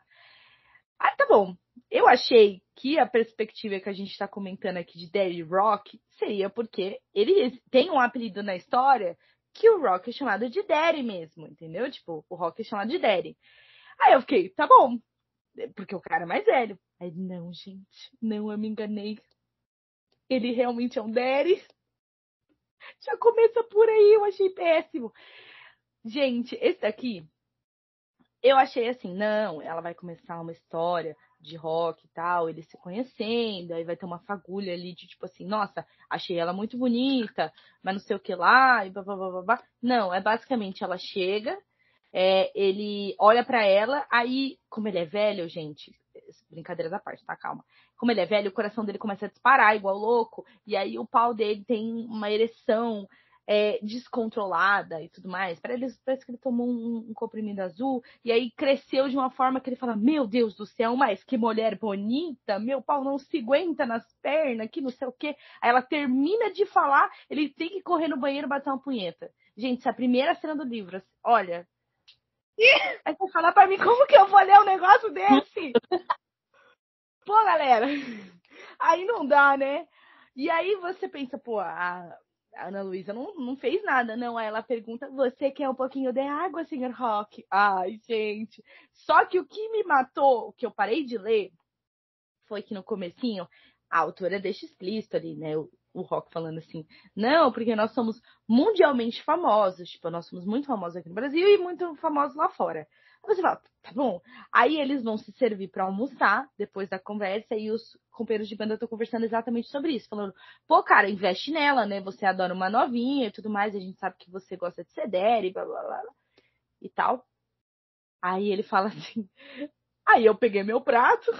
Ah, tá bom. Eu achei que a perspectiva que a gente está comentando aqui de Daddy Rock seria porque ele tem um apelido na história que o Rock é chamado de Daddy mesmo, entendeu? Tipo, o Rock é chamado de Daddy. Aí eu fiquei, tá bom, porque o cara é mais velho. Aí, não, gente, não, eu me enganei. Ele realmente é um Daddy. Já começa por aí, eu achei péssimo. Gente, esse daqui, eu achei assim, não, ela vai começar uma história de rock e tal, eles se conhecendo, aí vai ter uma fagulha ali de tipo assim, nossa, achei ela muito bonita, mas não sei o que lá, e blá, blá, blá, blá, blá. Não, é basicamente ela chega, ele olha pra ela, aí, como ele é velho, gente, brincadeiras à parte, tá? Calma. Como ele é velho, o coração dele começa a disparar igual louco, e aí o pau dele tem uma ereção descontrolada e tudo mais. Parece que ele tomou um comprimido azul e aí cresceu de uma forma que ele fala, meu Deus do céu, mas que mulher bonita, meu pau não se aguenta nas pernas, que não sei o quê. Aí ela termina de falar, ele tem que correr no banheiro e bater uma punheta. Gente, essa é a primeira cena do livro, olha. Aí você fala pra mim, como que eu vou ler um negócio desse? Pô, galera, aí não dá, né? E aí você pensa, pô, a Ana Luísa não fez nada, não. Aí ela pergunta, você quer um pouquinho de água, senhor Rock? Ai, gente. Só que o que me matou, o que eu parei de ler, foi que no comecinho, a autora deixa explícito ali, né? O Rock falando assim, não, porque nós somos mundialmente famosos. Tipo, nós somos muito famosos aqui no Brasil e muito famosos lá fora. Aí você fala, tá bom. Aí eles vão se servir para almoçar depois da conversa e os companheiros de banda estão conversando exatamente sobre isso. Falando, pô, cara, investe nela, né? Você adora uma novinha e tudo mais. A gente sabe que você gosta de ser daddy, blá, blá, blá, e tal. Aí ele fala assim, aí eu peguei meu prato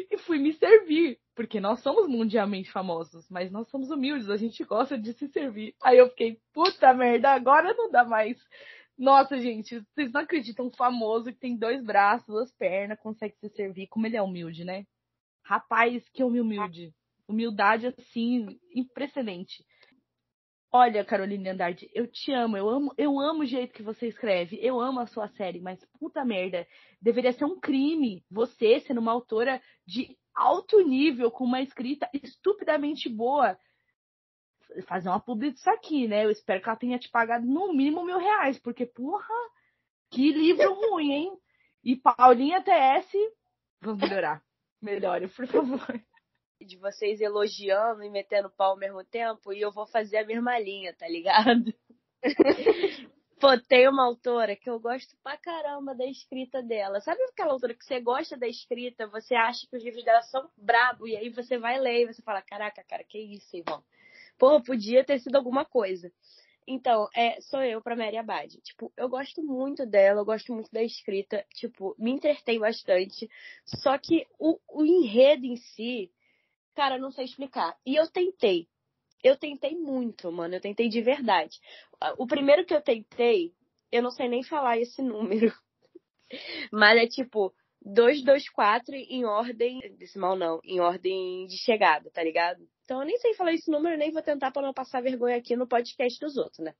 e fui me servir. Porque nós somos mundialmente famosos, mas nós somos humildes, a gente gosta de se servir. Aí eu fiquei, puta merda, agora não dá mais. Nossa, gente, vocês não acreditam, um famoso que tem 2 braços, 2 pernas, consegue se servir, como ele é humilde, né? Rapaz, que homem humilde. Humildade, assim, imprecedente. Olha, Carolina Andrade, eu te amo, eu amo o jeito que você escreve, eu amo a sua série, mas puta merda, deveria ser um crime você sendo uma autora de alto nível, com uma escrita estupidamente boa, fazer uma publi disso aqui, né? Eu espero que ela tenha te pagado no mínimo R$1.000, porque, porra, que livro ruim, hein? E Paulinha TS, vamos melhorar. Melhore, por favor. De vocês elogiando e metendo pau ao mesmo tempo, e eu vou fazer a mesma linha, tá ligado? Pô, tem uma autora que eu gosto pra caramba da escrita dela. Sabe aquela autora que você gosta da escrita, você acha que os livros dela são brabo, e aí você vai ler e você fala, caraca, cara, que isso, irmão? Porra, podia ter sido alguma coisa. Então, sou eu pra Mary Abad. Tipo, eu gosto muito dela, eu gosto muito da escrita. Tipo, me entretém bastante. Só que o enredo em si, cara, eu não sei explicar. E eu tentei. Eu tentei muito, mano. Eu tentei de verdade. O primeiro que eu tentei, eu não sei nem falar esse número. Mas é tipo 224 em ordem decimal, não, em ordem de chegada, tá ligado? Então eu nem sei falar esse número, nem vou tentar pra não passar vergonha aqui no podcast dos outros, né?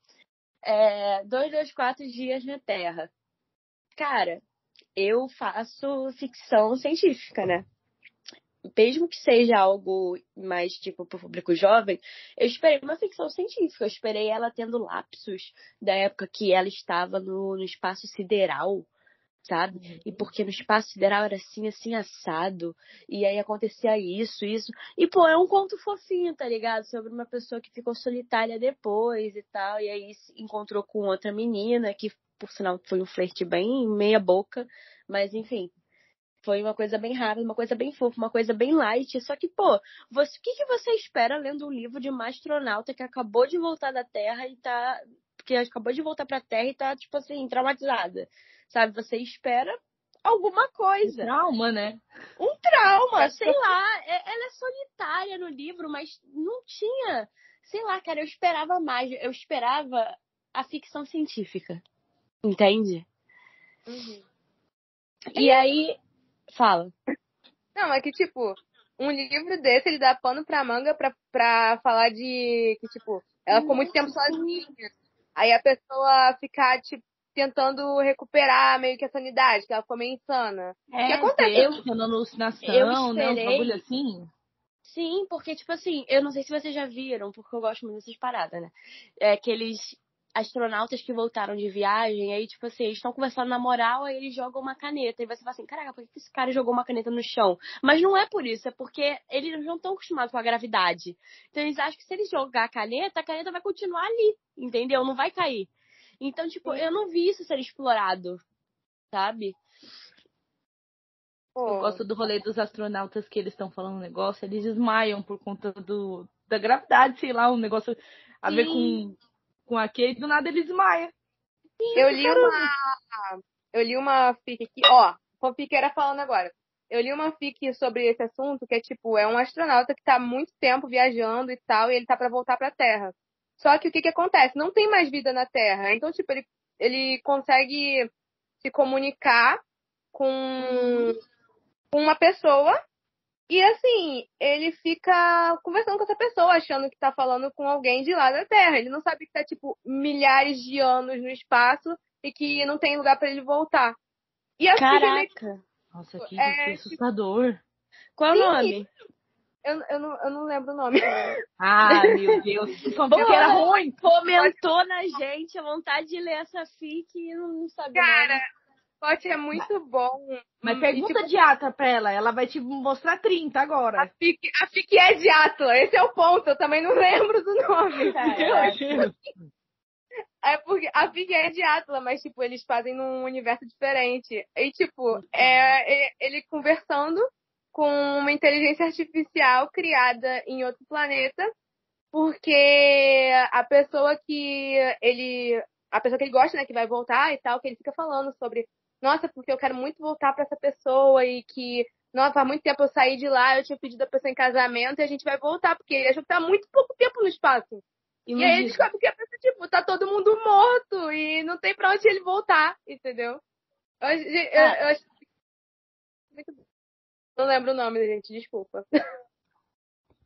224 dias na Terra. Cara, eu faço ficção científica, né? Mesmo que seja algo mais, tipo, pro público jovem, eu esperei uma ficção científica. Eu esperei ela tendo lapsos da época que ela estava no espaço sideral, sabe? E porque no espaço sideral era assim, assim, assado. E aí acontecia isso, isso. E, pô, é um conto fofinho, tá ligado? Sobre uma pessoa que ficou solitária depois e tal. E aí se encontrou com outra menina, que, por sinal, foi um flerte bem meia boca. Mas, enfim. Foi uma coisa bem rápida, uma coisa bem fofa, uma coisa bem light. Só que, pô, o que você espera lendo um livro de uma astronauta que acabou de voltar da Terra e tá... Que acabou de voltar pra Terra e tá, tipo assim, traumatizada. Sabe? Você espera alguma coisa. Um trauma, né? Um trauma, sei lá. Ela é solitária no livro, mas não tinha... Sei lá, cara, eu esperava mais. Eu esperava a ficção científica. Entende? Uhum. E aí... Fala. Não, é que, tipo, um livro desse, ele dá pano pra manga pra falar de que, tipo, ela ficou muito tempo sozinha. Aí a pessoa ficar, tipo, tentando recuperar meio que a sanidade, que ela ficou meio insana. Que acontece. Eu tendo alucinação, né? Uns bagulho assim. Sim, porque, tipo assim, eu não sei se vocês já viram, porque eu gosto muito dessas paradas, né? Aqueles astronautas que voltaram de viagem, aí, tipo assim, eles estão conversando na moral, aí eles jogam uma caneta. E você fala assim, caraca, por que esse cara jogou uma caneta no chão? Mas não é por isso, é porque eles não estão acostumados com a gravidade. Então eles acham que se eles jogar a caneta vai continuar ali, entendeu? Não vai cair. Então, tipo, eu não vi isso ser explorado, sabe? Eu gosto do rolê dos astronautas que eles estão falando um negócio, eles desmaiam por conta da gravidade, sei lá, um negócio a ver com aquele, do nada eles desmaiam. Eu li uma fic aqui, ó, fanfiqueira falando agora. Eu li uma fic sobre esse assunto, que é tipo, é um astronauta que tá há muito tempo viajando e tal, e ele tá pra voltar pra Terra. Só que o que acontece? Não tem mais vida na Terra. Então, tipo, ele consegue se comunicar com uma pessoa e, assim, ele fica conversando com essa pessoa, achando que tá falando com alguém de lá da Terra. Ele não sabe que tá, tipo, milhares de anos no espaço e que não tem lugar pra ele voltar. E assim, Caraca! Nossa, que assustador. Qual é o nome? Eu não lembro o nome. Ah, meu Deus. Que era ruim. Fomentou na gente a vontade de ler essa fic e não sabe o nome. O plot é muito bom. Mas pergunta de Ata pra ela vai te mostrar 30 agora. A fic é de Atla, esse é o ponto. Eu também não lembro do nome. É porque a fic é de Atla, mas, tipo, eles fazem num universo diferente. E, tipo, ele conversando com uma inteligência artificial criada em outro planeta, porque a pessoa que ele gosta, né, que vai voltar e tal, que ele fica falando sobre, nossa, porque eu quero muito voltar pra essa pessoa e que, nossa, faz muito tempo eu saí de lá, eu tinha pedido a pessoa em casamento e a gente vai voltar, porque ele achou que tá muito pouco tempo no espaço. E aí ele descobre que a pessoa, tipo, tá todo mundo morto e não tem pra onde ele voltar, entendeu? Eu acho muito bom. Não lembro o nome, gente, desculpa.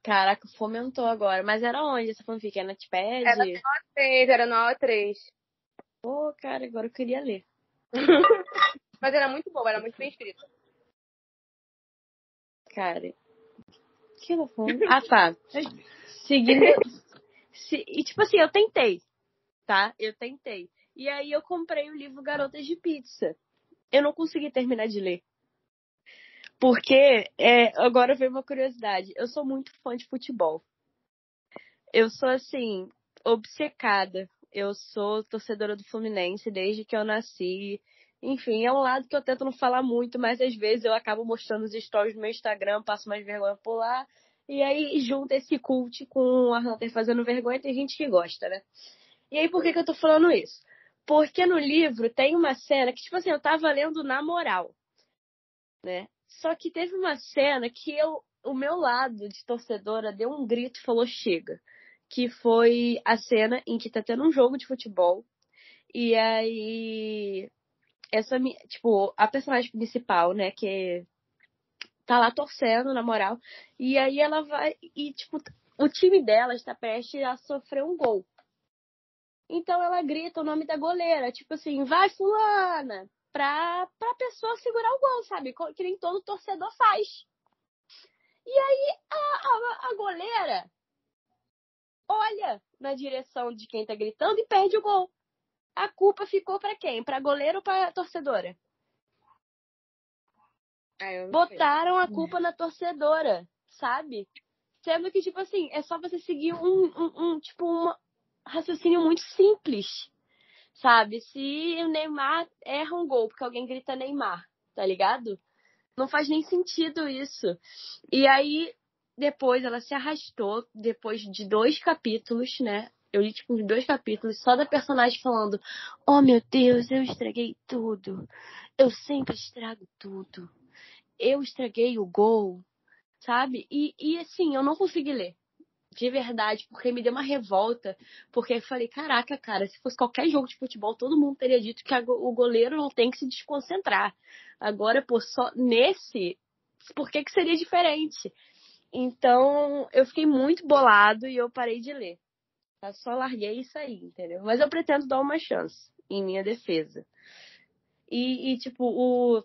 Caraca, fomentou agora. Mas era onde essa fanfic? Era na Wattpad? Era no A3. Pô, cara, agora eu queria ler. Mas era muito boa, era muito bem escrita. Cara, que ela falou? Ah, tá. Seguindo... E tipo assim, eu tentei, tá? Eu tentei. E aí eu comprei o livro Garotas de Pizza. Eu não consegui terminar de ler. Porque, agora veio uma curiosidade. Eu sou muito fã de futebol. Eu sou, assim, obcecada. Eu sou torcedora do Fluminense desde que eu nasci. Enfim, é um lado que eu tento não falar muito, mas às vezes eu acabo mostrando os stories no meu Instagram, passo mais vergonha por lá. E aí junta esse cult com a Hunter fazendo vergonha, tem gente que gosta, né? E aí, por que eu tô falando isso? Porque no livro tem uma cena que, tipo assim, eu tava lendo na moral, né? Só que teve uma cena que o meu lado de torcedora deu um grito e falou, chega. Que foi a cena em que tá tendo um jogo de futebol. E aí, tipo, a personagem principal, né, que tá lá torcendo, na moral. E aí ela vai, e tipo, o time dela está prestes a sofrer um gol. Então ela grita o nome da goleira, tipo assim, vai fulana, pra pessoa segurar o gol, sabe? Que nem todo torcedor faz. E aí a goleira olha na direção de quem tá gritando e perde o gol. A culpa ficou pra quem? Pra goleira ou pra torcedora? Botaram a culpa na torcedora, sabe? Sendo que, tipo assim, é só você seguir um raciocínio muito simples, sabe? Se o Neymar erra um gol porque alguém grita Neymar, tá ligado? Não faz nem sentido isso. E aí, depois ela se arrastou, depois de 2 capítulos, né? Eu li, tipo, uns 2 capítulos só da personagem falando: oh, meu Deus, eu estraguei tudo. Eu sempre estrago tudo. Eu estraguei o gol, sabe? E assim, eu não consegui ler. De verdade, porque me deu uma revolta. Porque eu falei, caraca, cara, se fosse qualquer jogo de futebol, todo mundo teria dito que o goleiro não tem que se desconcentrar. Agora, pô, só nesse, por que seria diferente? Então, eu fiquei muito bolado e eu parei de ler. Tá? Só larguei isso aí, entendeu? Mas eu pretendo dar uma chance, em minha defesa. E tipo, o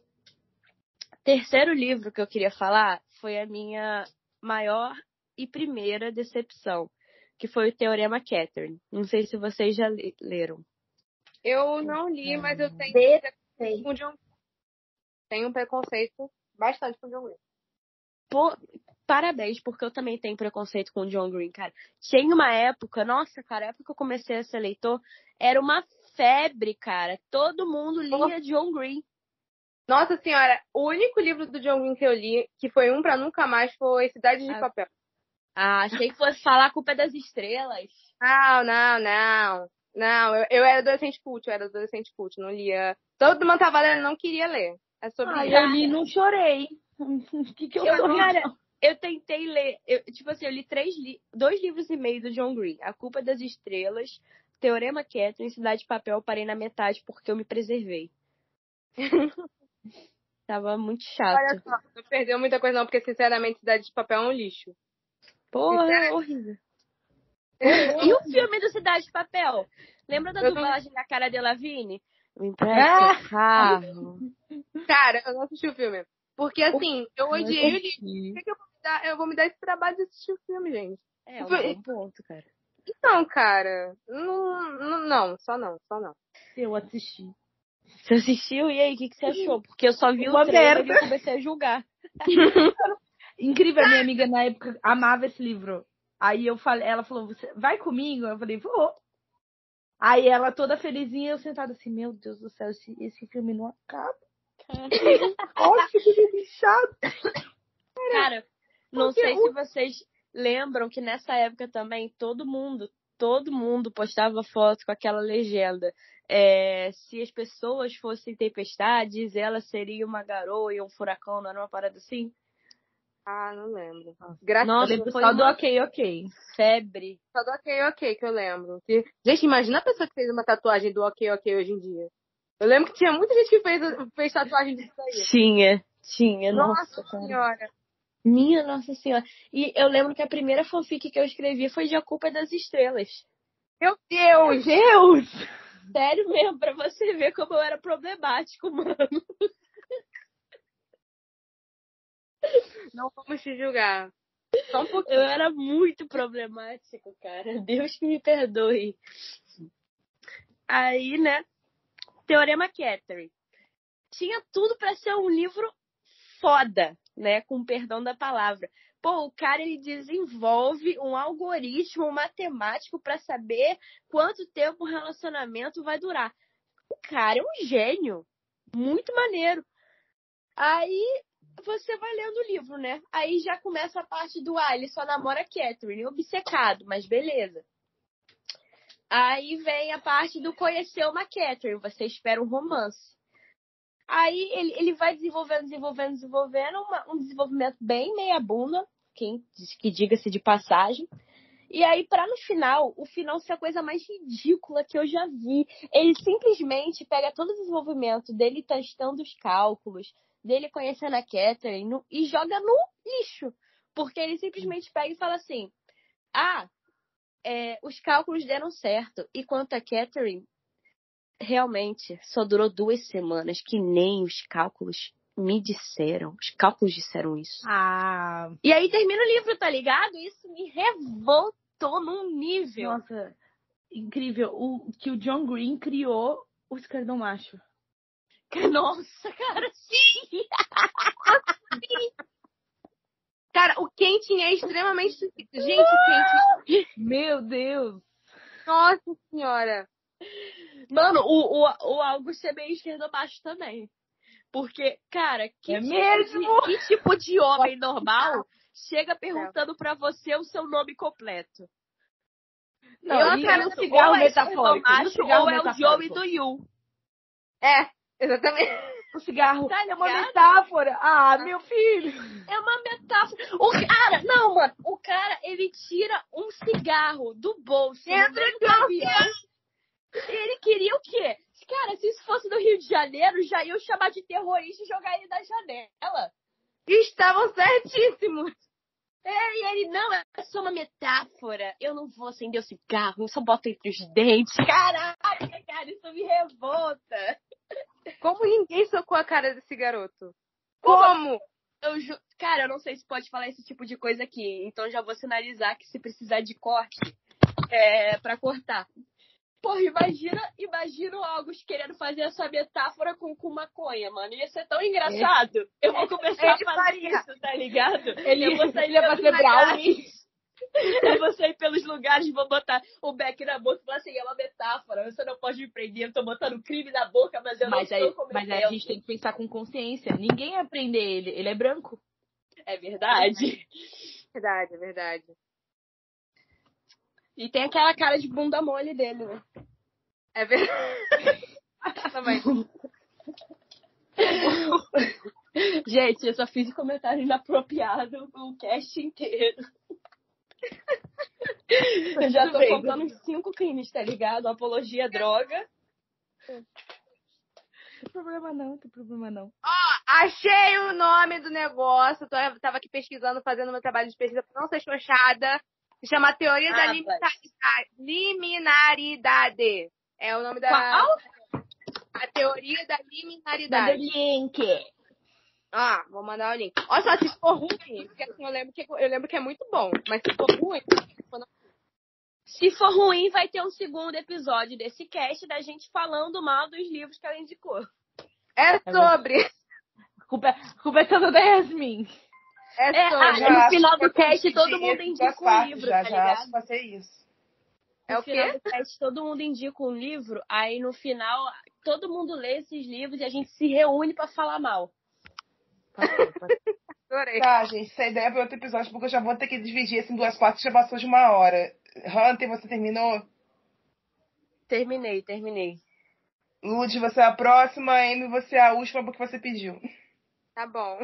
terceiro livro que eu queria falar foi a minha maior e primeira decepção, que foi o Teorema Catherine. Não sei se vocês já leram. Eu não li, mas eu tenho com John. Tenho um preconceito bastante com John Green. Pô, parabéns, porque eu também tenho preconceito com o John Green, cara. Tinha uma época, nossa, cara, a época que eu comecei a ser leitor, era uma febre, cara. Todo mundo lia John Green. Nossa senhora, o único livro do John Green que eu li, que foi um pra nunca mais, foi Cidade de Papel. Ah, achei que fosse falar a culpa é das estrelas. Não, eu era adolescente cult, não lia. Todo mundo tava lendo, não queria ler. É sobre isso. Eu li e não chorei. que eu sou? Cara, eu tentei ler, tipo assim, eu li 2 livros e meio do John Green. A Culpa é das Estrelas, Teorema Catherine, Cidade de Papel, eu parei na metade porque eu me preservei. Tava muito chato. Olha só, não perdeu muita coisa não, porque sinceramente Cidade de Papel é um lixo. Porra, é horrível. E o filme do Cidade de Papel? Lembra da dublagem da Cara Delevingne? Me empresta o carro. Cara, eu não assisti o filme. Porque assim, eu odiei o livro. Por que eu vou me dar esse trabalho de assistir o filme, gente? É um bom ponto, cara. Então, cara, não, só não. Eu assisti. Você assistiu? E aí, o que você achou? Porque eu só vi Uma o trailer merda. e eu comecei a julgar. Incrível, a minha amiga na época amava esse livro. Aí ela falou, você vai comigo? Eu falei, vou. Aí ela toda felizinha, eu sentada assim, meu Deus do céu, esse filme não acaba. Olha que filme chato. Cara, não sei se vocês lembram que nessa época também todo mundo postava foto com aquela legenda. Se as pessoas fossem tempestades, ela seria uma garoa e um furacão, não era uma parada assim? Ah, não lembro. Nossa, Eu lembro foi só do uma ok. febre. Só do ok que eu lembro. Gente, imagina a pessoa que fez uma tatuagem do ok hoje em dia. Eu lembro que tinha muita gente que fez tatuagem disso aí. Tinha, Nossa senhora. Minha Nossa Senhora. E eu lembro que a primeira fanfic que eu escrevi foi de A Culpa é das Estrelas. Meu Deus! Sério mesmo, pra você ver como eu era problemático, mano. Não vamos te julgar. Só um pouquinho. Eu era muito problemático, cara. Deus que me perdoe. Aí, né? Teorema Catherine. Tinha tudo pra ser um livro foda, né? Com perdão da palavra. Pô, o cara, ele desenvolve um algoritmo matemático pra saber quanto tempo o relacionamento vai durar. O cara é um gênio. Muito maneiro. Aí você vai lendo o livro, né? Aí já começa a parte do ele só namora Catherine, obcecado, mas beleza. Aí vem a parte do conhecer uma Catherine. Você espera um romance. Aí ele vai desenvolvendo um desenvolvimento bem meia bunda, que diga-se de passagem. E aí, no final, o final ser a coisa mais ridícula que eu já vi. Ele simplesmente pega todo o desenvolvimento dele testando os cálculos, dele conhecendo a Catherine e joga no lixo. Porque ele simplesmente pega e fala assim, os cálculos deram certo. E quanto a Catherine, realmente só durou 2 semanas, que nem os cálculos me disseram. Os cálculos disseram isso. E aí termina o livro, tá ligado? Isso me revoltou num nível. Nossa, incrível. Que o John Green criou o esquerdão macho. Nossa, cara, sim! Cara, o Quentin é extremamente... Gente, o Quentin... Meu Deus! Nossa senhora! Mano, o Augusto é meio esquerdomacho também. Porque, cara, que tipo de homem normal chega perguntando pra você o seu nome completo? Não, e o cigarro metafórico. Ou é o Joey do You. Exatamente. O cigarro Tá é uma metáfora. Meu filho! É uma metáfora. O cara, ele tira um cigarro do bolso. Dentro de um avião. Ele queria o quê? Cara, se isso fosse no Rio de Janeiro, já iam chamar de terrorista e jogar ele da janela. Estavam certíssimos. E ele, não, é só uma metáfora. Eu não vou acender o cigarro, eu só boto entre os dentes. Caraca, cara, isso me revolta. Como ninguém socou a cara desse garoto? Como? Cara, eu não sei se pode falar esse tipo de coisa aqui. Então já vou sinalizar que se precisar de corte, pra cortar. Porra, imagina o August querendo fazer essa metáfora com maconha, mano. Ia ser tão engraçado. Eu vou começar a fazer isso, tá ligado? Ele ia fazer brownie. Eu vou sair pelos lugares, vou botar o beck na boca e falar assim, é uma metáfora, você não pode me prender, eu tô botando crime na boca, mas eu não estou cometendo. Mas aí a gente tem que pensar com consciência. Ninguém ia prender ele é branco. É verdade. É verdade. E tem aquela cara de bunda mole dele, né? É verdade. Também. Gente, eu só fiz comentário inapropriado o cast inteiro. Eu já tô contando uns 5 crimes, tá ligado? Apologia à droga. Não tem problema não. Achei o nome do negócio. Tava aqui pesquisando, fazendo meu trabalho de pesquisa pra não ser xoxada. Se chama Teoria da Liminaridade. É o nome da... Qual? A Teoria da Liminaridade. Manda o link. Vou mandar o link. Olha só, se for ruim, porque assim, eu lembro que é muito bom. Mas se for ruim... Se for ruim, vai ter um segundo episódio desse cast da gente falando mal dos livros que ela indicou. Sobre. A culpa é toda da Yasmin. No final do cast todo mundo indica um livro, já, tá ligado? Já fazer isso. No final do cast todo mundo indica um livro, aí no final todo mundo lê esses livros e a gente se reúne pra falar mal. Adorei. Tá, gente, essa ideia é para outro episódio, porque eu já vou ter que dividir isso em 2 partes, já passou de 1 hora. Hunter, você terminou? Terminei. Lud, você é a próxima, Amy, você é a última porque você pediu. Tá bom.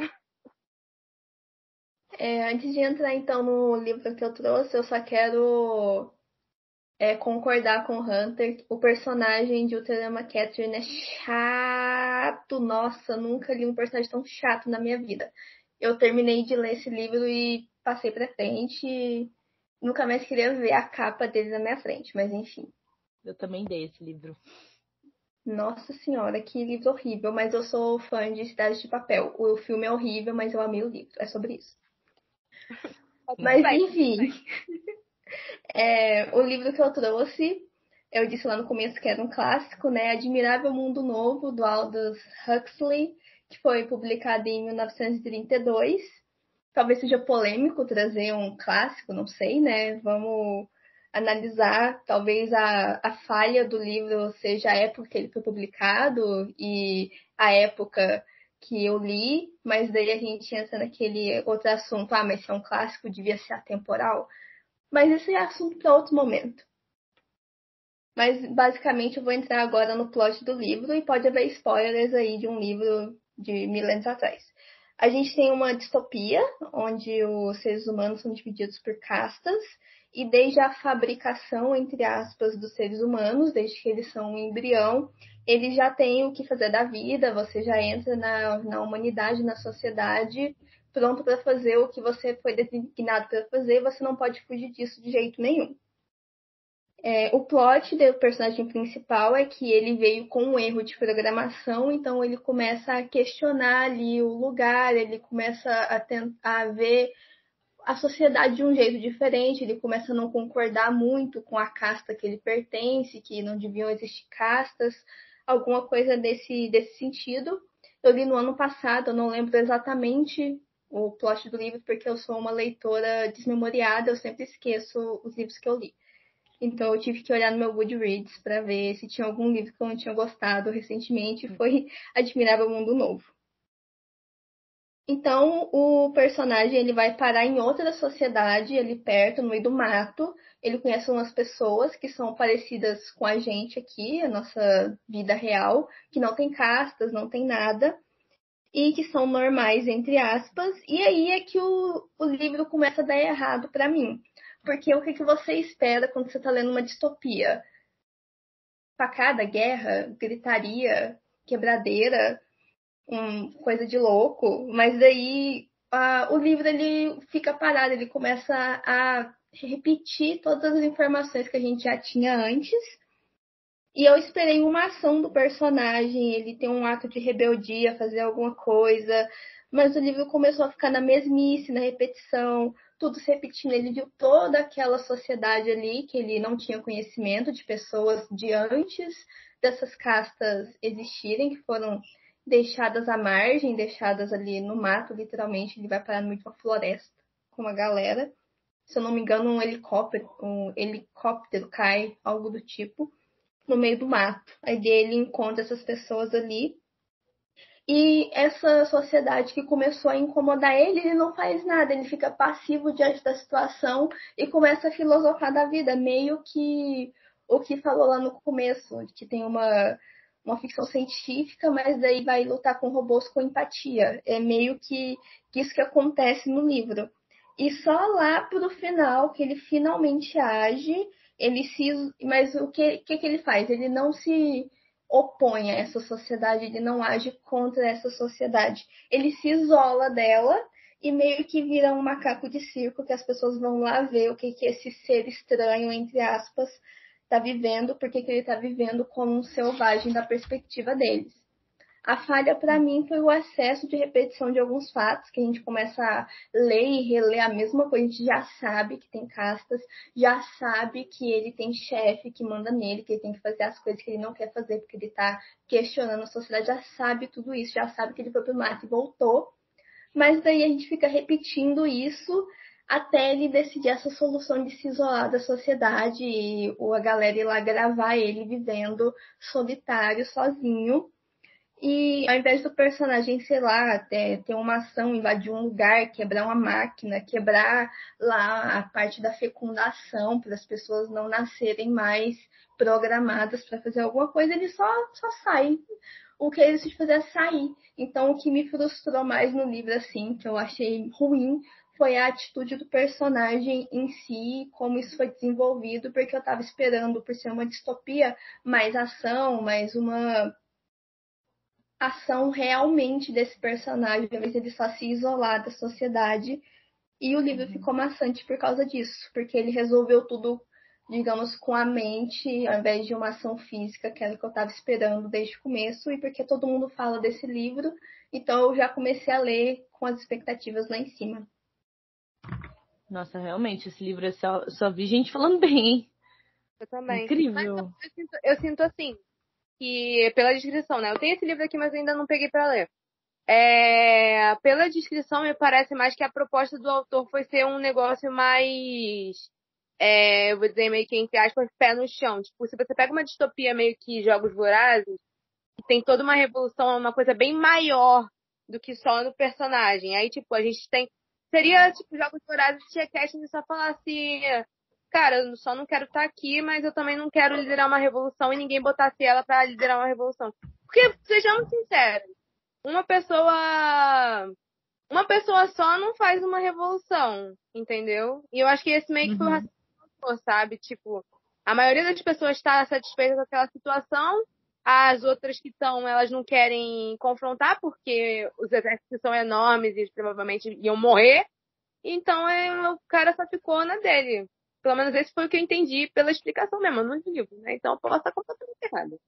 Antes de entrar, então, no livro que eu trouxe, eu só quero concordar com o Hunter. O personagem de Ultrama Catherine é chato. Nossa, nunca li um personagem tão chato na minha vida. Eu terminei de ler esse livro e passei pra frente. Nunca mais queria ver a capa dele na minha frente, mas enfim. Eu também dei esse livro. Nossa senhora, que livro horrível. Mas eu sou fã de Cidade de Papel. O filme é horrível, mas eu amei o livro. É sobre isso. Mas enfim. O livro que eu trouxe, eu disse lá no começo que era um clássico, né? Admirável Mundo Novo, do Aldous Huxley, que foi publicado em 1932. Talvez seja polêmico trazer um clássico, não sei, né? Vamos analisar. Talvez a falha do livro seja a época que ele foi publicado e a época que eu li, mas daí a gente entra naquele outro assunto. Mas se é um clássico, devia ser atemporal. Mas esse é assunto para outro momento. Mas, basicamente, eu vou entrar agora no plot do livro e pode haver spoilers aí de um livro de 1000 anos atrás. A gente tem uma distopia, onde os seres humanos são divididos por castas, e desde a fabricação, entre aspas, dos seres humanos, desde que eles são um embrião, eles já têm o que fazer da vida, você já entra na humanidade, na sociedade, pronto para fazer o que você foi designado para fazer, você não pode fugir disso de jeito nenhum. O plot do personagem principal é que ele veio com um erro de programação, então ele começa a questionar ali o lugar, ele começa a tentar ver a sociedade de um jeito diferente, ele começa a não concordar muito com a casta que ele pertence, que não deviam existir castas, alguma coisa desse sentido. Eu li no ano passado, eu não lembro exatamente o plot do livro, porque eu sou uma leitora desmemoriada, eu sempre esqueço os livros que eu li. Então eu tive que olhar no meu Goodreads para ver se tinha algum livro que eu não tinha gostado recentemente. Foi Admirável Mundo Novo. Então o personagem ele vai parar em outra sociedade, ali perto, no meio do mato. Ele conhece umas pessoas que são parecidas com a gente aqui, a nossa vida real, que não tem castas, não tem nada, e que são normais, entre aspas. E aí é que o livro começa a dar errado para mim. Porque o que você espera quando você está lendo uma distopia? Facada, guerra, gritaria, quebradeira, coisa de louco. Mas daí o livro ele fica parado, ele começa a repetir todas as informações que a gente já tinha antes. E eu esperei uma ação do personagem, ele tem um ato de rebeldia, fazer alguma coisa. Mas o livro começou a ficar na mesmice, na repetição, tudo se repetindo. Ele viu toda aquela sociedade ali que ele não tinha conhecimento, de pessoas de antes dessas castas existirem, que foram deixadas à margem, deixadas ali no mato, literalmente. Ele vai parar no meio de uma floresta com uma galera. Se eu não me engano, um helicóptero cai, algo do tipo, no meio do mato. Aí ele encontra essas pessoas ali. E essa sociedade que começou a incomodar ele, ele não faz nada, ele fica passivo diante da situação e começa a filosofar da vida, meio que o que falou lá no começo, que tem uma ficção científica, mas daí vai lutar com robôs com empatia. É meio que isso que acontece no livro. E só lá pro final que ele finalmente age, mas o que ele faz? Ele não se opõe a essa sociedade, ele não age contra essa sociedade. Ele se isola dela e meio que vira um macaco de circo, que as pessoas vão lá ver o que esse ser estranho, entre aspas, está vivendo, porque ele está vivendo como um selvagem da perspectiva deles. A falha, para mim, foi o excesso de repetição de alguns fatos, que a gente começa a ler e reler a mesma coisa. A gente já sabe que tem castas, já sabe que ele tem chefe que manda nele, que ele tem que fazer as coisas que ele não quer fazer, porque ele está questionando a sociedade, já sabe tudo isso, já sabe que ele foi pro mato e voltou. Mas daí a gente fica repetindo isso até ele decidir essa solução de se isolar da sociedade e a galera ir lá gravar ele vivendo solitário, sozinho. E ao invés do personagem, sei lá, ter uma ação, invadir um lugar, quebrar uma máquina, quebrar lá a parte da fecundação para as pessoas não nascerem mais programadas para fazer alguma coisa, ele só sai. O que ele decide fazer é sair. Então, o que me frustrou mais no livro, assim, que eu achei ruim, foi a atitude do personagem em si, como isso foi desenvolvido, porque eu estava esperando, por ser uma distopia, mais ação, mais uma ação realmente desse personagem, ao invés de ele só se isolar da sociedade. E o livro ficou maçante por causa disso, porque ele resolveu tudo, digamos, com a mente, ao invés de uma ação física, que era o que eu estava esperando desde o começo, e porque todo mundo fala desse livro, então eu já comecei a ler com as expectativas lá em cima. Nossa, realmente, esse livro eu só vi gente falando bem. Eu também. Incrível. Mas eu sinto assim, que pela descrição, né? Eu tenho esse livro aqui, mas ainda não peguei para ler. Pela descrição, me parece mais que a proposta do autor foi ser um negócio mais, eu vou dizer meio que entre aspas, pé no chão. Tipo, se você pega uma distopia meio que Jogos Vorazes, que tem toda uma revolução, é uma coisa bem maior do que só no personagem. Aí, tipo, a gente tem... Seria, tipo, Jogos Vorazes tinha casting e só falasse... cara, eu só não quero estar aqui, mas eu também não quero liderar uma revolução e ninguém botasse ela pra liderar uma revolução. Porque, sejamos sinceros, uma pessoa só não faz uma revolução, entendeu? E eu acho que esse meio que foi o raciocínio, sabe? Tipo, a maioria das pessoas está satisfeita com aquela situação, as outras que estão, elas não querem confrontar porque os exércitos são enormes e eles provavelmente iam morrer. Então o cara só ficou na dele. Pelo menos esse foi o que eu entendi pela explicação mesmo, no livro, né? Então eu posso estar completamente errada.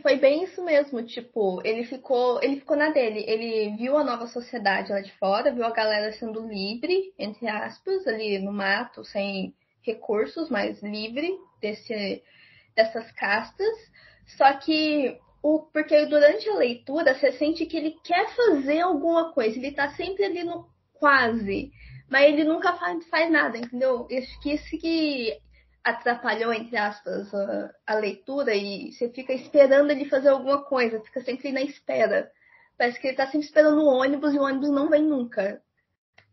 Foi bem isso mesmo, tipo, ele ficou na dele, ele viu a nova sociedade lá de fora, viu a galera sendo livre, entre aspas, ali no mato, sem recursos, mas livre dessas castas, só que porque durante a leitura você sente que ele quer fazer alguma coisa, ele tá sempre ali no quase, mas ele nunca faz nada, entendeu? Acho que isso que atrapalhou, entre aspas, a leitura e você fica esperando ele fazer alguma coisa, fica sempre na espera. Parece que ele tá sempre esperando o ônibus e o ônibus não vem nunca.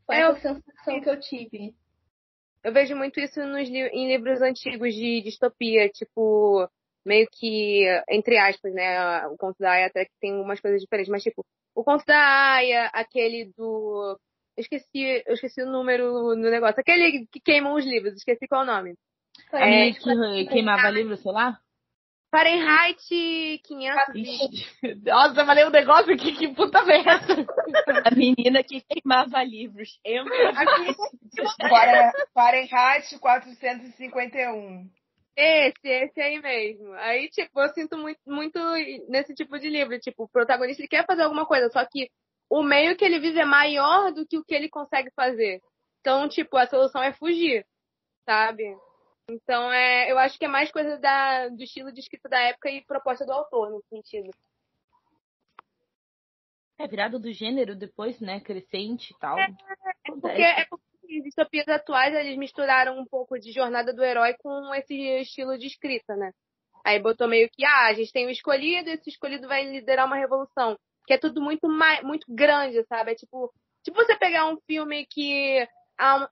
Foi essa sensação que eu tive. Eu vejo muito isso em livros antigos de distopia, tipo, meio que, entre aspas, né, o Conto da Aia até que tem algumas coisas diferentes, mas tipo, o Conto da Aia, aquele do... Eu esqueci o número no negócio, aquele que queimam os livros, esqueci qual é o nome. A menina que queimava livro, sei lá? Fahrenheit 500. Nossa, eu falei um negócio aqui, que puta merda. A menina que queimava livros. Fahrenheit 451. Esse aí mesmo. Aí, tipo, eu sinto muito nesse tipo de livro. Tipo, o protagonista ele quer fazer alguma coisa, só que o meio que ele vive é maior do que o que ele consegue fazer. Então, tipo, a solução é fugir, sabe? Então, eu acho que é mais coisa do estilo de escrita da época e proposta do autor, nesse sentido. Virado do gênero depois, né? Crescente e tal. Porque as distopias atuais, eles misturaram um pouco de jornada do herói com esse estilo de escrita, né? Aí botou meio que, a gente tem o escolhido, esse escolhido vai liderar uma revolução. Que é tudo muito grande, sabe? É tipo você pegar um filme que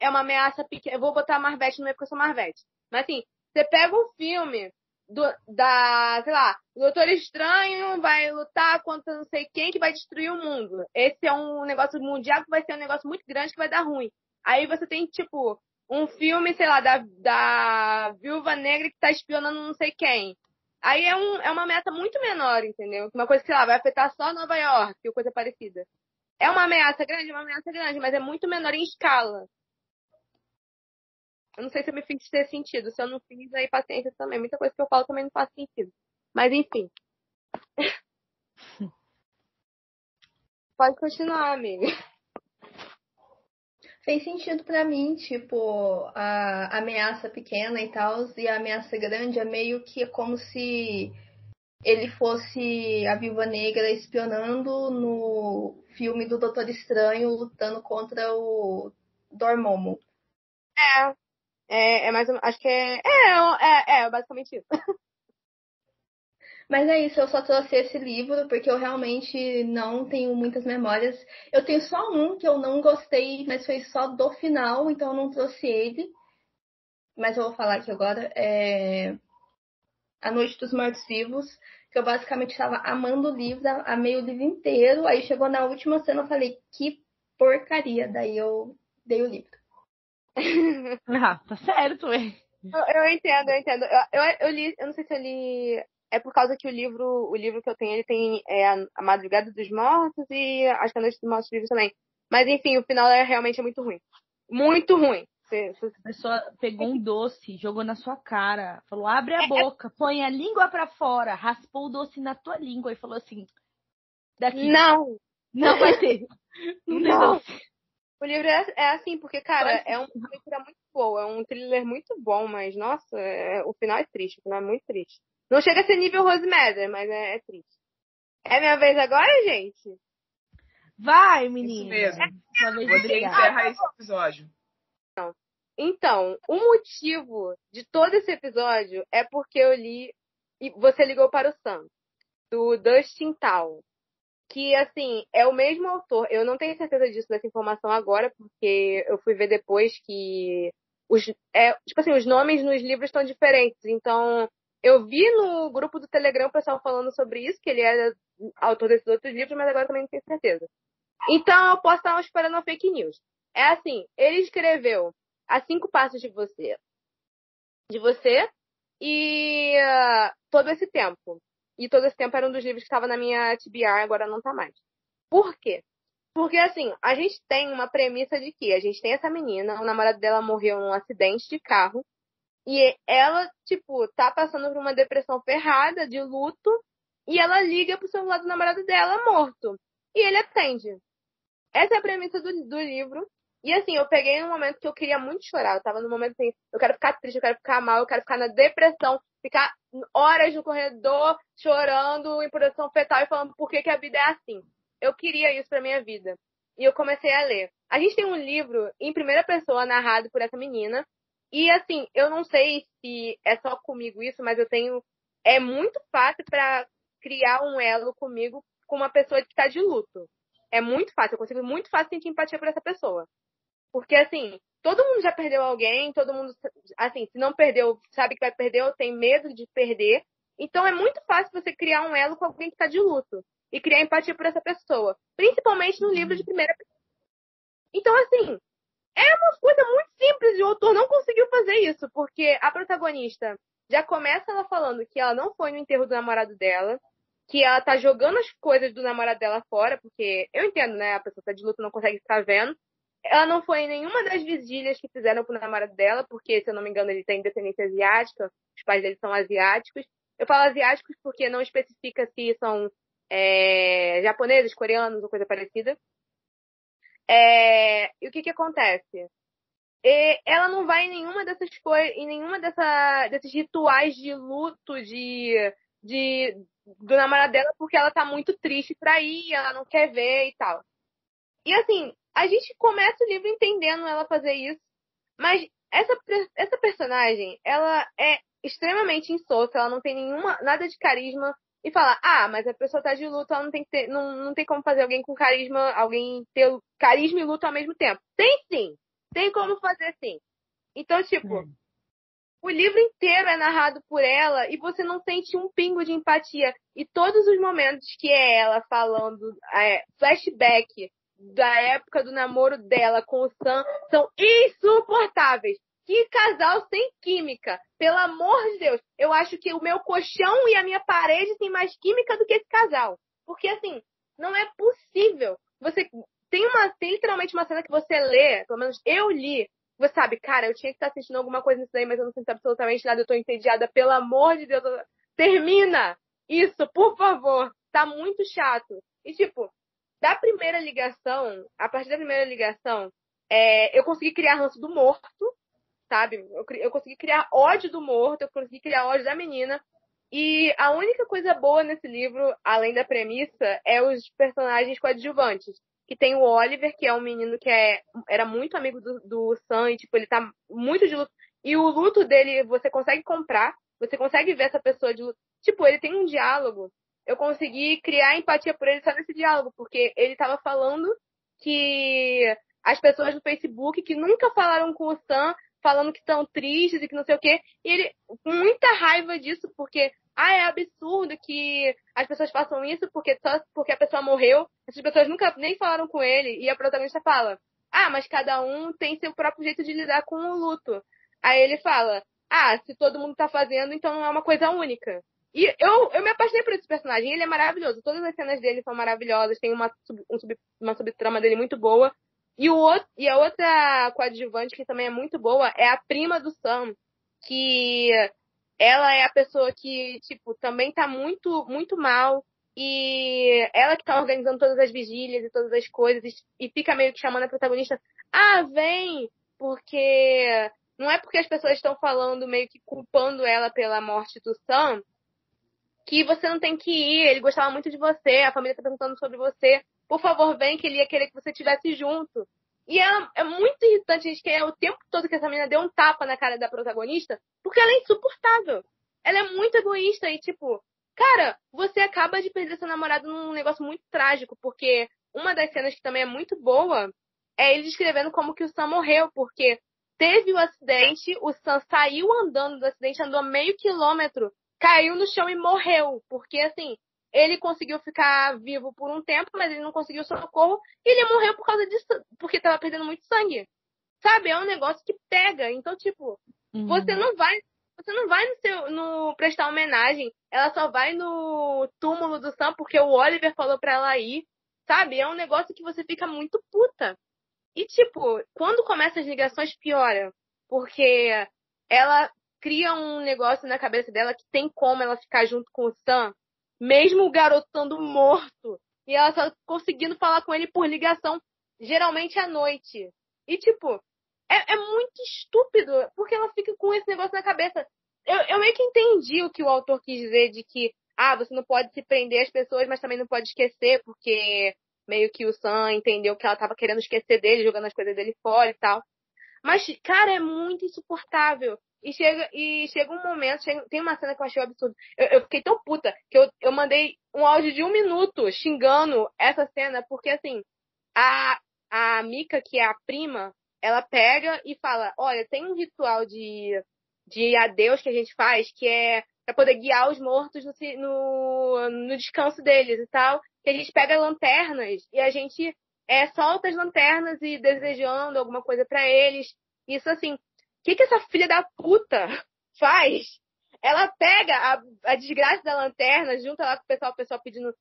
é uma ameaça pequena. Eu vou botar Marvete no meio porque eu sou Marvete. Mas assim, você pega um filme sei lá, o Doutor Estranho vai lutar contra não sei quem que vai destruir o mundo. Esse é um negócio mundial que vai ser um negócio muito grande que vai dar ruim. Aí você tem, tipo, um filme, sei lá, da Viúva Negra que tá espionando não sei quem. Aí é uma meta muito menor, entendeu? Uma coisa que, sei lá, vai afetar só Nova York, ou coisa parecida. É uma ameaça grande, mas é muito menor em escala. Eu não sei se eu me fiz ter sentido. Se eu não fiz, aí paciência também. Muita coisa que eu falo também não faz sentido. Mas enfim. Pode continuar, amiga. Fez sentido pra mim, tipo, a ameaça pequena e tal, e a ameaça grande é meio que como se ele fosse a Viúva Negra espionando no filme do Doutor Estranho lutando contra o Dormammu. Mais ou menos, acho que é basicamente isso. Mas é isso, eu só trouxe esse livro porque eu realmente não tenho muitas memórias. Eu tenho só um que eu não gostei, mas foi só do final, então eu não trouxe ele. Mas eu vou falar aqui agora. A Noite dos Mortos-Vivos, que eu basicamente estava amando o livro, amei o livro inteiro. Aí chegou na última cena, eu falei, que porcaria. Daí eu dei o livro. Tá certo, ué. Eu entendo. Eu li, eu não sei se eu li. É por causa que o livro que eu tenho, ele tem a Madrugada dos Mortos e acho que a Noite dos Mortos-Vivos também. Mas enfim, o final realmente é muito ruim. Muito ruim. A pessoa pegou um doce, jogou na sua cara, falou, abre a boca, põe a língua pra fora, raspou o doce na tua língua e falou assim, daqui. Não vai ter. Não tem doce. O livro é assim, porque, cara, é uma leitura muito boa, é um thriller muito bom, mas, nossa, o final é triste, o final é muito triste. Não chega a ser nível Rosemary, mas é triste. É minha vez agora, gente? Vai, menina. Isso mesmo. Você encerra esse episódio. Então, o motivo de todo esse episódio é porque eu li e você ligou para o Sam, do Dustin Tal. que, assim, é o mesmo autor. Eu não tenho certeza disso, dessa informação agora, porque eu fui ver depois que os nomes nos livros estão diferentes. Então, eu vi no grupo do Telegram o pessoal falando sobre isso, que ele era autor desses outros livros, mas agora também não tenho certeza. Então, eu posso estar esperando uma fake news. É assim, ele escreveu Há 5 Passos de Você, e todo esse tempo. E todo esse tempo era um dos livros que estava na minha TBR, agora não tá mais. Por quê? Porque, assim, a gente tem uma premissa de que a gente tem essa menina, o namorado dela morreu num acidente de carro, e ela, tipo, tá passando por uma depressão ferrada, de luto, e ela liga pro celular do namorado dela morto. E ele atende. Essa é a premissa do livro. E, assim, eu peguei num momento que eu queria muito chorar. Eu tava num momento assim, eu quero ficar triste, eu quero ficar mal, eu quero ficar na depressão, ficar horas no corredor chorando em posição fetal e falando por que a vida é assim. Eu queria isso pra minha vida. E eu comecei a ler. A gente tem um livro em primeira pessoa narrado por essa menina. E, assim, eu não sei se é só comigo isso, mas eu tenho... É muito fácil pra criar um elo comigo com uma pessoa que tá de luto. É muito fácil. Eu consigo muito fácil sentir empatia por essa pessoa. Porque, assim, todo mundo já perdeu alguém, todo mundo, assim, se não perdeu, sabe que vai perder ou tem medo de perder. Então, é muito fácil você criar um elo com alguém que está de luto e criar empatia por essa pessoa, principalmente no livro de primeira pessoa. Então, assim, é uma coisa muito simples e o autor não conseguiu fazer isso, porque a protagonista já começa ela falando que ela não foi no enterro do namorado dela, que ela tá jogando as coisas do namorado dela fora, porque eu entendo, né, a pessoa tá de luto, não consegue ficar vendo. Ela não foi em nenhuma das vigílias que fizeram pro namorado dela, porque, se eu não me engano, ele tem descendência asiática, os pais dele são asiáticos. Eu falo asiáticos porque não especifica se são japoneses, coreanos ou coisa parecida. E o que acontece? Ela não vai em nenhuma dessas coisas, em nenhuma desses rituais de luto do namorado dela, porque ela tá muito triste pra ir, ela não quer ver e tal. E, assim, a gente começa o livro entendendo ela fazer isso, mas essa personagem, ela é extremamente insossa, ela não tem nada de carisma, e fala, mas a pessoa tá de luto, ela não tem que ter, não tem como fazer alguém com carisma, alguém ter carisma e luto ao mesmo tempo. Tem sim, tem como fazer sim. Então, tipo, o livro inteiro é narrado por ela e você não sente um pingo de empatia. E todos os momentos que é ela falando, flashback da época do namoro dela com o Sam, são insuportáveis. Que casal sem química. Pelo amor de Deus. Eu acho que o meu colchão e a minha parede têm mais química do que esse casal. Porque, assim, não é possível. Você tem literalmente uma cena que você lê, pelo menos eu li. Você sabe, cara, eu tinha que estar assistindo alguma coisa nisso daí, mas eu não sinto absolutamente nada. Eu tô entediada. Pelo amor de Deus. Termina isso, por favor. Tá muito chato. E, tipo, da primeira ligação, a partir da primeira ligação, eu consegui criar ranço do morto, sabe? Eu consegui criar ódio do morto, eu consegui criar ódio da menina. E a única coisa boa nesse livro, além da premissa, é os personagens coadjuvantes. Que tem o Oliver, que é um menino que era muito amigo do Sam, e, tipo, ele tá muito de luto. E o luto dele, você consegue comprar, você consegue ver essa pessoa de luto. Tipo, ele tem um diálogo. Eu consegui criar empatia por ele só nesse diálogo, porque ele tava falando que as pessoas do Facebook que nunca falaram com o Sam, falando que estão tristes e que não sei o quê, e ele, com muita raiva disso, porque, é absurdo que as pessoas façam isso só porque a pessoa morreu, essas pessoas nunca nem falaram com ele, e a protagonista fala, mas cada um tem seu próprio jeito de lidar com o luto. Aí ele fala, se todo mundo tá fazendo, então não é uma coisa única. E eu me apaixonei por esse personagem, ele é maravilhoso, todas as cenas dele são maravilhosas, tem uma subtrama dele muito boa. E a outra coadjuvante que também é muito boa é a prima do Sam, que ela é a pessoa que, tipo, também tá muito, muito mal, e ela que tá organizando todas as vigílias e todas as coisas, e fica meio que chamando a protagonista, vem, porque não é porque as pessoas estão falando, meio que culpando ela pela morte do Sam, que você não tem que ir, ele gostava muito de você, a família tá perguntando sobre você, por favor, vem, que ele ia querer que você estivesse junto. E é muito irritante, a gente quer o tempo todo que essa menina deu um tapa na cara da protagonista, porque ela é insuportável. Ela é muito egoísta e, tipo, Cara, você acaba de perder seu namorado num negócio muito trágico, porque uma das cenas que também é muito boa é ele descrevendo como que o Sam morreu, porque teve o acidente, o Sam saiu andando do acidente, andou meio quilômetro, caiu no chão e morreu, porque assim, ele conseguiu ficar vivo por um tempo, mas ele não conseguiu socorro, e ele morreu por causa disso, porque tava perdendo muito sangue. Sabe? É um negócio que pega. Então, tipo, você não vai no prestar homenagem. Ela só vai no túmulo do Sam porque o Oliver falou pra ela ir. Sabe? É um negócio que você fica muito puta. E, tipo, quando começa as ligações, piora. Porque ela cria um negócio na cabeça dela que tem como ela ficar junto com o Sam, mesmo o garoto estando morto. E ela só conseguindo falar com ele por ligação, geralmente à noite. E, tipo, é muito estúpido, porque ela fica com esse negócio na cabeça. Eu meio que entendi o que o autor quis dizer de que, você não pode se prender às pessoas, mas também não pode esquecer, porque meio que o Sam entendeu que ela tava querendo esquecer dele, jogando as coisas dele fora e tal. Mas, cara, é muito insuportável. E chega um momento, tem uma cena que eu achei absurda. Eu fiquei tão puta que eu mandei um áudio de 1 minuto xingando essa cena, porque assim, a Mika, que é a prima, ela pega e fala, olha, tem um ritual de adeus que a gente faz, que é pra poder guiar os mortos no descanso deles e tal, que a gente pega lanternas e a gente solta as lanternas e desejando alguma coisa pra eles. Isso assim, o que essa filha da puta faz? Ela pega a desgraça da lanterna, junta lá com o pessoal pedindo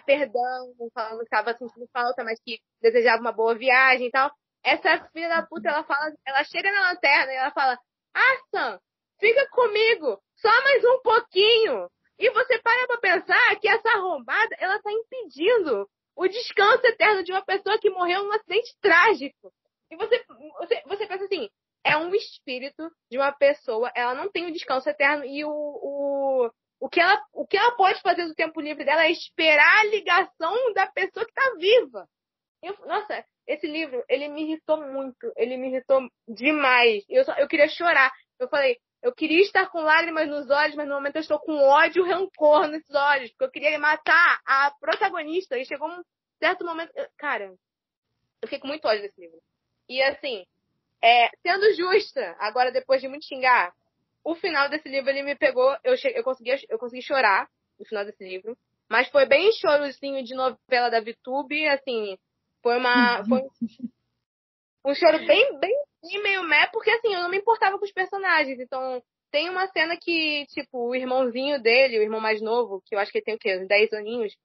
perdão, falando que estava sentindo falta, mas que desejava uma boa viagem e tal. Essa filha da puta, ela chega na lanterna e ela fala, Sam, fica comigo, só mais um pouquinho. E você para pra pensar que essa arrombada, ela tá impedindo o descanso eterno de uma pessoa que morreu num acidente trágico. E você pensa assim, é um espírito de uma pessoa, ela não tem o descanso eterno e o que ela pode fazer do tempo livre dela é esperar a ligação da pessoa que tá viva. Nossa, esse livro, ele me irritou muito, ele me irritou demais. Eu queria chorar. Eu falei, eu queria estar com lágrimas nos olhos, mas no momento eu estou com ódio e rancor nos olhos, porque eu queria matar a protagonista. E chegou um certo momento... Cara, eu fiquei com muito ódio desse livro. E assim, sendo justa, agora depois de muito xingar, o final desse livro, ele me pegou... Eu consegui chorar no final desse livro, mas foi bem chorozinho de novela da VTube, assim... Foi um choro bem meio meh, porque assim, eu não me importava com os personagens. Então, tem uma cena que, tipo, o irmãozinho dele, o irmão mais novo, que eu acho que ele tem o quê? Uns 10 aninhos.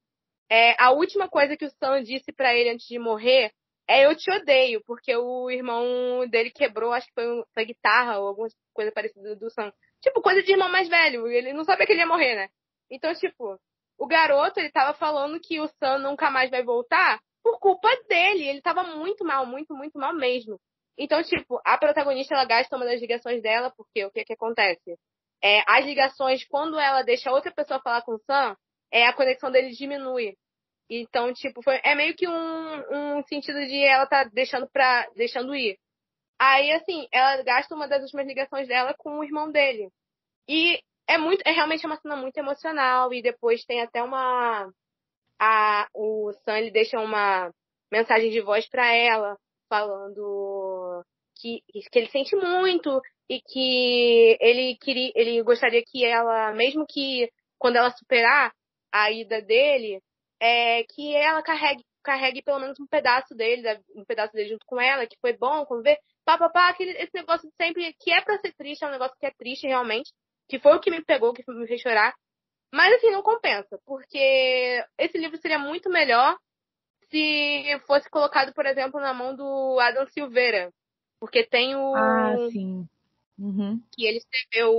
A última coisa que o Sam disse pra ele antes de morrer é eu te odeio, porque o irmão dele quebrou, acho que foi guitarra ou alguma coisa parecida do Sam. Tipo, coisa de irmão mais velho. Ele não sabia que ele ia morrer, né? Então, tipo, o garoto, ele tava falando que o Sam nunca mais vai voltar por culpa dele. Ele tava muito mal, muito, muito mal mesmo. Então, tipo, a protagonista, ela gasta uma das ligações dela, porque o que acontece? As ligações, quando ela deixa outra pessoa falar com o Sam, a conexão dele diminui. Então, tipo, é meio que um sentido de ela tá deixando ir. Aí, assim, ela gasta uma das últimas ligações dela com o irmão dele. E é realmente uma cena muito emocional, e depois tem até o Sam, ele deixa uma mensagem de voz pra ela, falando que ele sente muito e que ele gostaria que ela, mesmo que quando ela superar a ida dele, que ela carregue pelo menos um pedaço dele junto com ela, que foi bom conviver, esse negócio de sempre, que é pra ser triste, é um negócio que é triste realmente, que foi o que me pegou, que me fez chorar. Mas, assim, não compensa, porque esse livro seria muito melhor se fosse colocado, por exemplo, na mão do Adam Silveira. Porque tem sim. Uhum. Que ele escreveu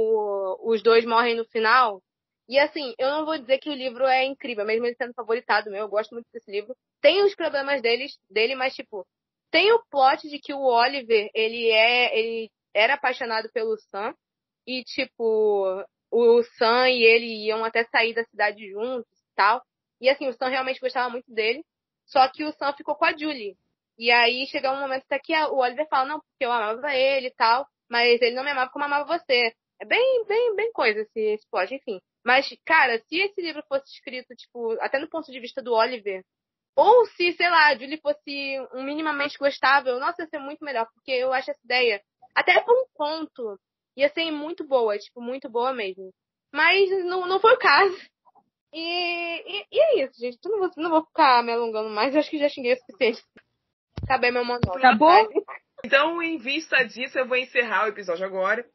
Os Dois Morrem no Final. E, assim, eu não vou dizer que o livro é incrível, mesmo ele sendo favoritado meu, eu gosto muito desse livro. Tem os problemas dele, mas, tipo, tem o plot de que o Oliver, ele era apaixonado pelo Sam. E, tipo, o Sam e ele iam até sair da cidade juntos e tal. E assim, o Sam realmente gostava muito dele. Só que o Sam ficou com a Julie. E aí chegou um momento até que o Oliver fala, não, porque eu amava ele e tal, mas ele não me amava como amava você. É bem coisa esse plot, enfim. Mas, cara, se esse livro fosse escrito, tipo, até no ponto de vista do Oliver, ou se, sei lá, a Julie fosse um minimamente gostável, nossa, ia ser muito melhor, porque eu acho essa ideia, até pra um conto, ia ser muito boa, tipo, muito boa mesmo. Mas não foi o caso. E é isso, gente. Eu não vou ficar me alongando mais, eu acho que já xinguei o suficiente. Acabei meu monólogo. Acabou? Então, em vista disso, eu vou encerrar o episódio agora.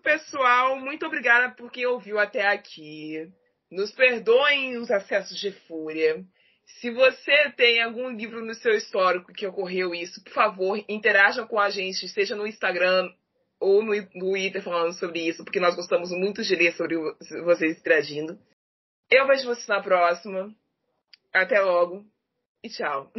Pessoal, muito obrigada por quem ouviu até aqui. Nos perdoem os acessos de fúria. Se você tem algum livro no seu histórico que ocorreu isso, por favor, interajam com a gente, seja no Instagram ou no Twitter falando sobre isso, porque nós gostamos muito de ler sobre vocês interagindo. Eu vejo vocês na próxima. Até logo e tchau.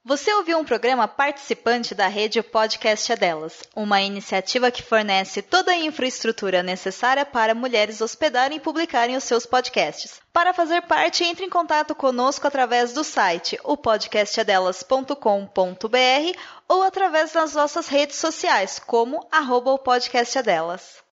Você ouviu um programa participante da rede Podcast é Delas, uma iniciativa que fornece toda a infraestrutura necessária para mulheres hospedarem e publicarem os seus podcasts. Para fazer parte, entre em contato conosco através do site opodcastadelas.com.br ou através das nossas redes sociais, como @opodcastadelas.